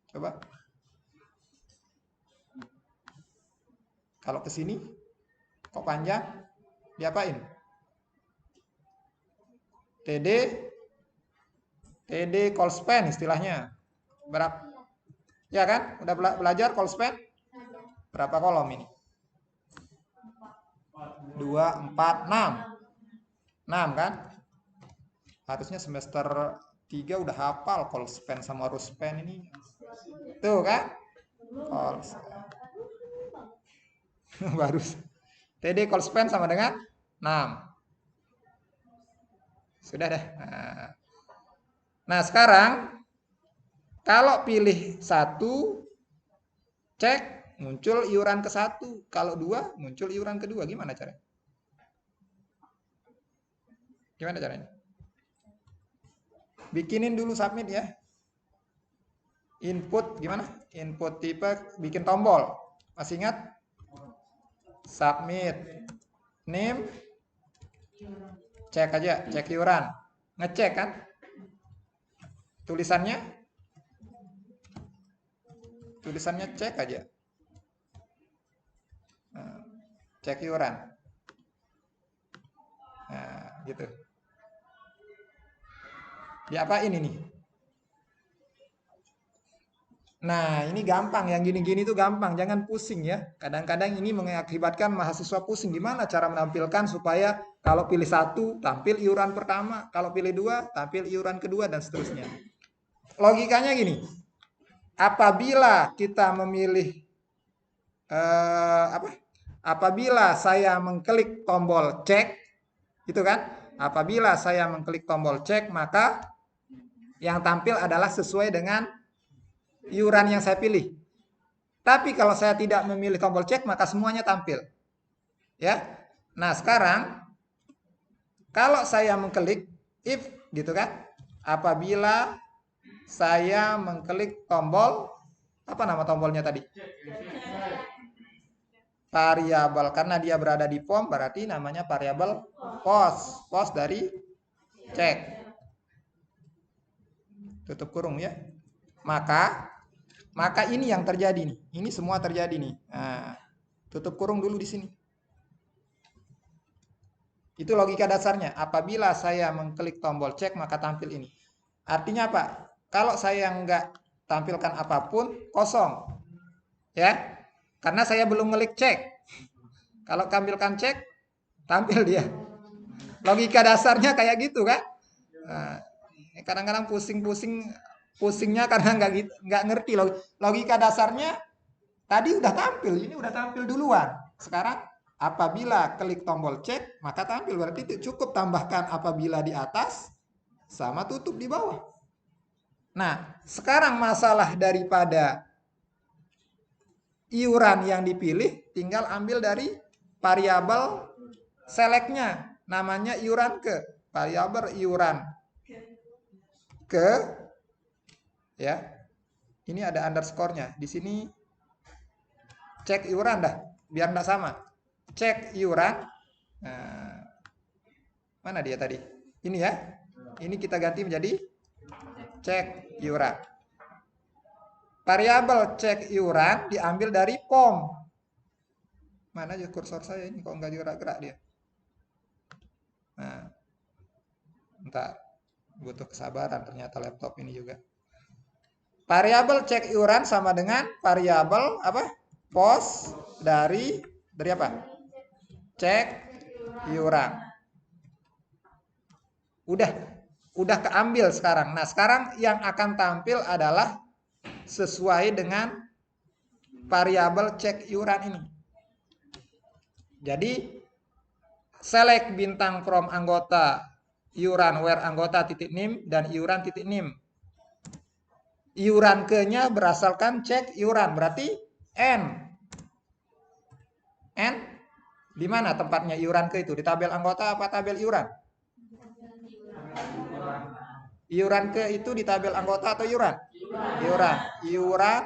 Coba. Kalau ke sini, kok panjang? Diapain? TD call span istilahnya. Berapa? Ya kan? Udah belajar call span? Berapa kolom ini? 2, 4, 6. 6 kan? Harusnya semester 3 udah hafal call span sama row span ini. Tuh kan? Call span. Baru. TD call span sama dengan 6. Sudah deh. Nah, sekarang kalau pilih 1, cek muncul iuran ke-1. Kalau 2, muncul iuran kedua. Gimana caranya? Gimana caranya? Bikinin dulu submit ya. Input gimana? Input tipe bikin tombol. Masih ingat? Submit. Name. Cek aja, cek iuran. Ngecek kan? Tulisannya cek aja. Cek iuran. Nah, gitu. Diapain ini? Nah, ini gampang. Yang gini-gini tuh gampang. Jangan pusing ya. Kadang-kadang ini mengakibatkan mahasiswa pusing. Gimana cara menampilkan supaya kalau pilih 1, tampil iuran pertama. Kalau pilih 2, tampil iuran kedua, dan seterusnya. Logikanya gini. Apabila kita memilih apabila saya mengklik tombol cek, itu kan? Apabila saya mengklik tombol cek, maka yang tampil adalah sesuai dengan iuran yang saya pilih. Tapi kalau saya tidak memilih tombol cek, maka semuanya tampil. Ya. Nah, sekarang kalau saya mengklik if gitu kan? Apabila saya mengklik tombol, apa nama tombolnya tadi? Variabel, karena dia berada di form berarti namanya variabel post dari cek. Tutup kurung ya. Maka ini yang terjadi nih. Ini semua terjadi nih. Nah, tutup kurung dulu di sini. Itu logika dasarnya. Apabila saya mengklik tombol cek, maka tampil ini. Artinya apa? Kalau saya nggak tampilkan apapun, kosong. Ya. Karena saya belum ngelik cek. Kalau tampilkan cek, tampil dia. Logika dasarnya kayak gitu kan? Nah, kadang-kadang pusingnya karena nggak ngerti logika dasarnya. Tadi udah tampil, ini udah tampil duluan. Sekarang apabila klik tombol cek, maka tampil. Berarti itu cukup tambahkan apabila di atas sama tutup di bawah. Nah, sekarang masalah daripada iuran yang dipilih, tinggal ambil dari variabel select-nya. Namanya iuran ke. Variabel iuran ke. Ya. Ini ada underscore-nya. Di sini cek iuran dah. Biar enggak sama. Cek iuran. Nah, mana dia tadi? Ini ya. Ini kita ganti menjadi cek iuran. Variabel cek iuran diambil dari form. Mana aja kursor saya ini kok nggak gerak-gerak dia. Nah, bentar. Butuh kesabaran ternyata laptop ini juga. Variabel cek iuran sama dengan variabel apa? Post dari apa? Cek iuran. Udah. udah keambil sekarang. Nah, sekarang yang akan tampil adalah sesuai dengan variabel cek iuran ini. Jadi select bintang from anggota iuran where anggota titik nim dan iuran titik nim. Iuran ke-nya berasalkan cek iuran, berarti N. N di mana tempatnya iuran ke itu? Di tabel anggota apa tabel iuran? Iuran ke itu di tabel anggota atau iuran? Iuran. Iuran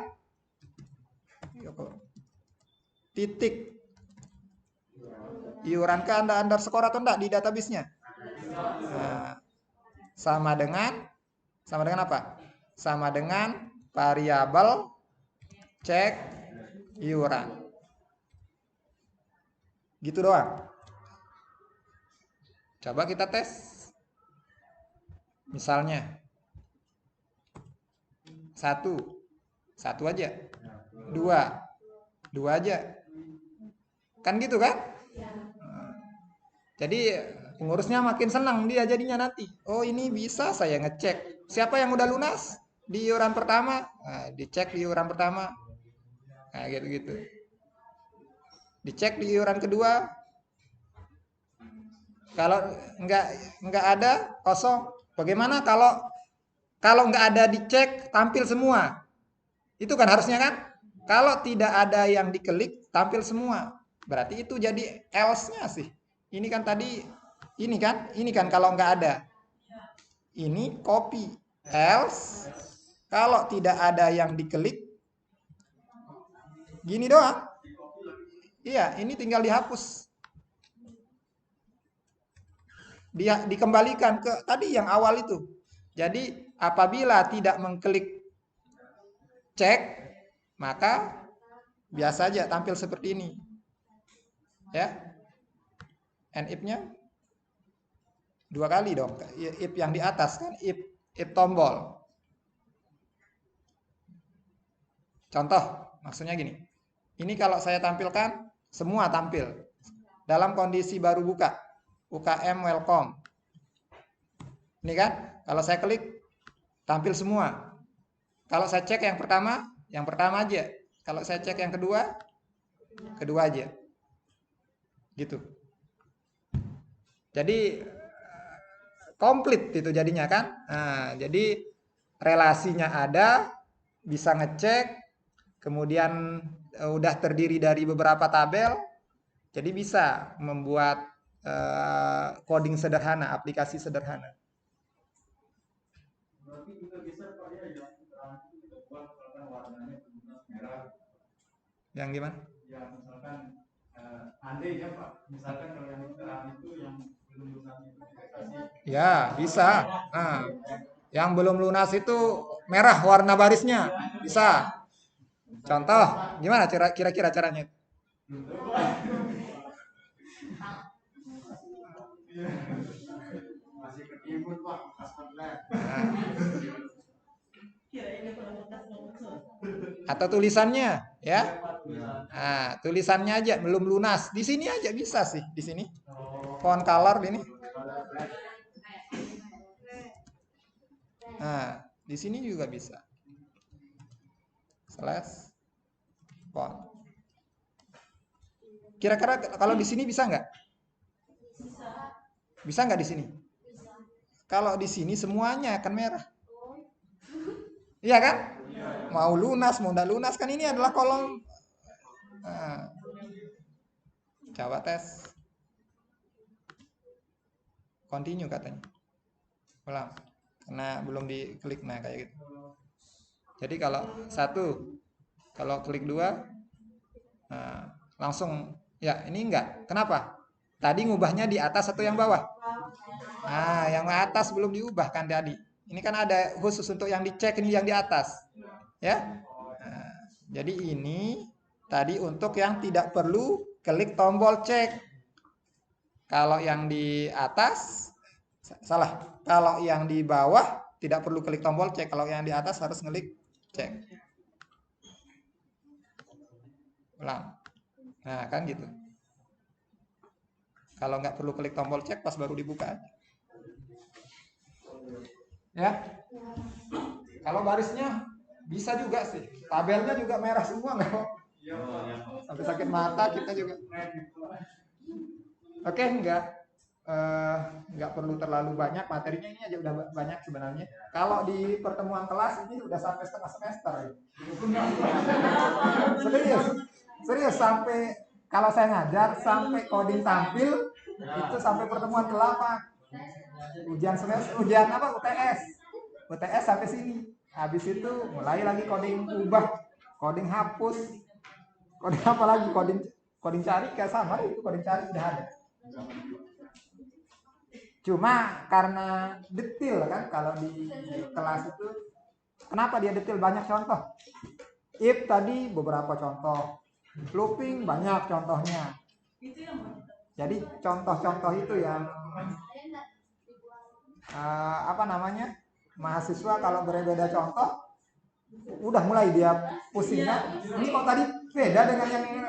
titik. Iuran ke Anda underscore atau enggak di database-nya? Nah, sama dengan apa? Sama dengan variabel cek iuran. Gitu doang. Coba kita tes. Misalnya satu aja, dua aja, kan gitu kan? Jadi pengurusnya makin senang dia jadinya nanti. Oh ini bisa saya ngecek. Siapa yang udah lunas di iuran pertama? Nah, dicek di iuran pertama. Nah gitu-gitu. Dicek di iuran kedua. Kalau nggak ada kosong. Bagaimana kalau nggak ada dicek tampil semua? Itu kan harusnya kan? Kalau tidak ada yang diklik tampil semua. Berarti itu jadi else-nya sih. Ini kan tadi ini kan kalau nggak ada. Ini copy else. Kalau tidak ada yang diklik gini doang. Iya, ini tinggal dihapus. Dia dikembalikan ke tadi yang awal itu. Jadi apabila tidak mengklik cek, maka biasa aja tampil seperti ini. Ya. And if-nya 2 kali dong. If yang di atas kan if tombol. Contoh, maksudnya gini. Ini kalau saya tampilkan semua tampil dalam kondisi baru buka. UKM welcome. Ini kan, kalau saya klik tampil semua. Kalau saya cek yang pertama aja. Kalau saya cek yang kedua aja. Gitu. Jadi komplit itu jadinya kan. Nah, jadi relasinya ada, bisa ngecek, kemudian udah terdiri dari beberapa tabel, jadi bisa membuat coding sederhana, aplikasi sederhana. Berarti kita bisa Pak ya yang kita buat misalkan warnanya merah. Yang gimana? Ya misalkan andai ya Pak, misalkan kalau yang terang itu yang belum lunas itu kita kasih. Ya bisa. Nah, yang belum lunas itu merah warna barisnya, bisa. Contoh, gimana kira-kira caranya? Masih ketimbun Pak, atau tulisannya, ya? Nah, tulisannya aja belum lunas. Di sini aja bisa sih, di sini. Font color ini. Nah, di sini juga bisa. Slash font. Kira-kira kalau di sini bisa nggak? Bisa nggak di sini? Kalau di sini semuanya akan merah. Iya kan? Mau lunas, mau nggak lunas kan ini adalah kolom. Nah, coba tes. Continue katanya. Ulang. Karena belum diklik nah kayak gitu. Jadi kalau kalau klik 2, nah, langsung ya ini enggak. Kenapa? Tadi ngubahnya di atas atau yang bawah? Nah, yang atas belum diubah kan tadi. Ini kan ada khusus untuk yang dicek ini yang di atas. Ya. Nah, jadi ini tadi untuk yang tidak perlu klik tombol cek. Kalau yang di atas salah. Kalau yang di bawah tidak perlu klik tombol cek. Kalau yang di atas harus klik cek. Ulang. Nah, kan gitu. Kalau nggak perlu klik tombol cek pas baru dibuka. Ya. Kalau barisnya bisa juga sih. Tabelnya juga merah semua nggak kok. Sampai sakit mata kita juga. Oke, nggak perlu terlalu banyak materinya, ini aja udah banyak sebenarnya. Kalau di pertemuan kelas ini udah sampai setengah semester. Serius, serius sampai kalau saya ngajar sampai coding tampil itu sampai pertemuan ke-8. Ujian semester, ujian apa UTS sampai sini. Habis itu mulai lagi coding ubah, coding hapus, coding apa lagi, coding cari kayak sama itu, coding cari udah ada. Cuma karena detail kan kalau di kelas itu, kenapa dia detail, banyak contoh. If tadi beberapa contoh, looping banyak contohnya. Jadi contoh-contoh itu yang mahasiswa kalau berbeda contoh udah mulai dia pusingnya, ini kok tadi beda dengan yang ini.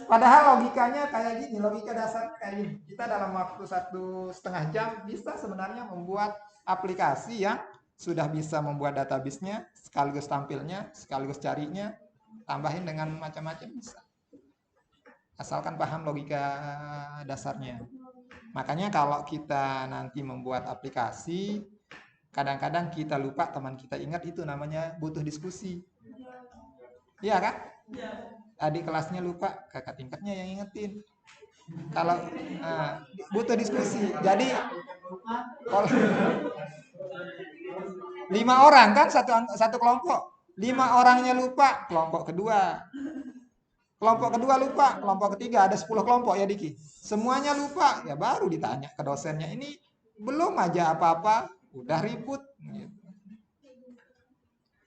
Padahal logikanya kayak gini, logika dasar kayak gini. Kita dalam waktu 1,5 jam bisa sebenarnya membuat aplikasi yang sudah bisa membuat database-nya, sekaligus tampilnya, sekaligus carinya, tambahin dengan macam-macam bisa. Asalkan paham logika dasarnya. Makanya kalau kita nanti membuat aplikasi, kadang-kadang kita lupa, teman kita ingat, itu namanya butuh diskusi. Iya kan? Adik kelasnya lupa, kakak tingkatnya yang ingetin. Kalau butuh diskusi. Jadi kalau 5 orang kan satu kelompok, 5 orangnya lupa, kelompok kedua lupa, kelompok ketiga, ada 10 kelompok ya Diki. Semuanya lupa, ya baru ditanya ke dosennya, ini belum aja apa-apa udah ribut.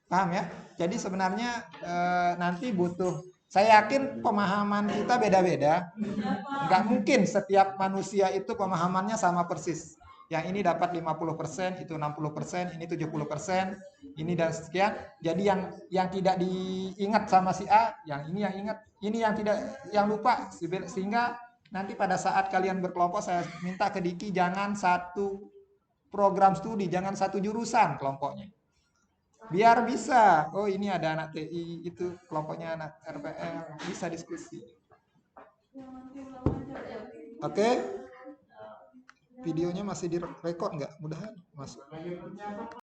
Paham ya? Jadi sebenarnya nanti butuh, saya yakin pemahaman kita beda-beda. Nggak mungkin setiap manusia itu pemahamannya sama persis. Yang ini dapat 50%, itu 60%, ini 70%, ini dan sekian. Jadi yang tidak diingat sama si A, yang ini yang ingat, ini yang tidak, yang lupa. Sehingga nanti pada saat kalian berkelompok, saya minta ke Diki jangan satu program studi, jangan satu jurusan kelompoknya. Biar bisa, oh ini ada anak TI, itu kelompoknya anak RPL, bisa diskusi. Oke, videonya masih direkod nggak? Mudahan masuk.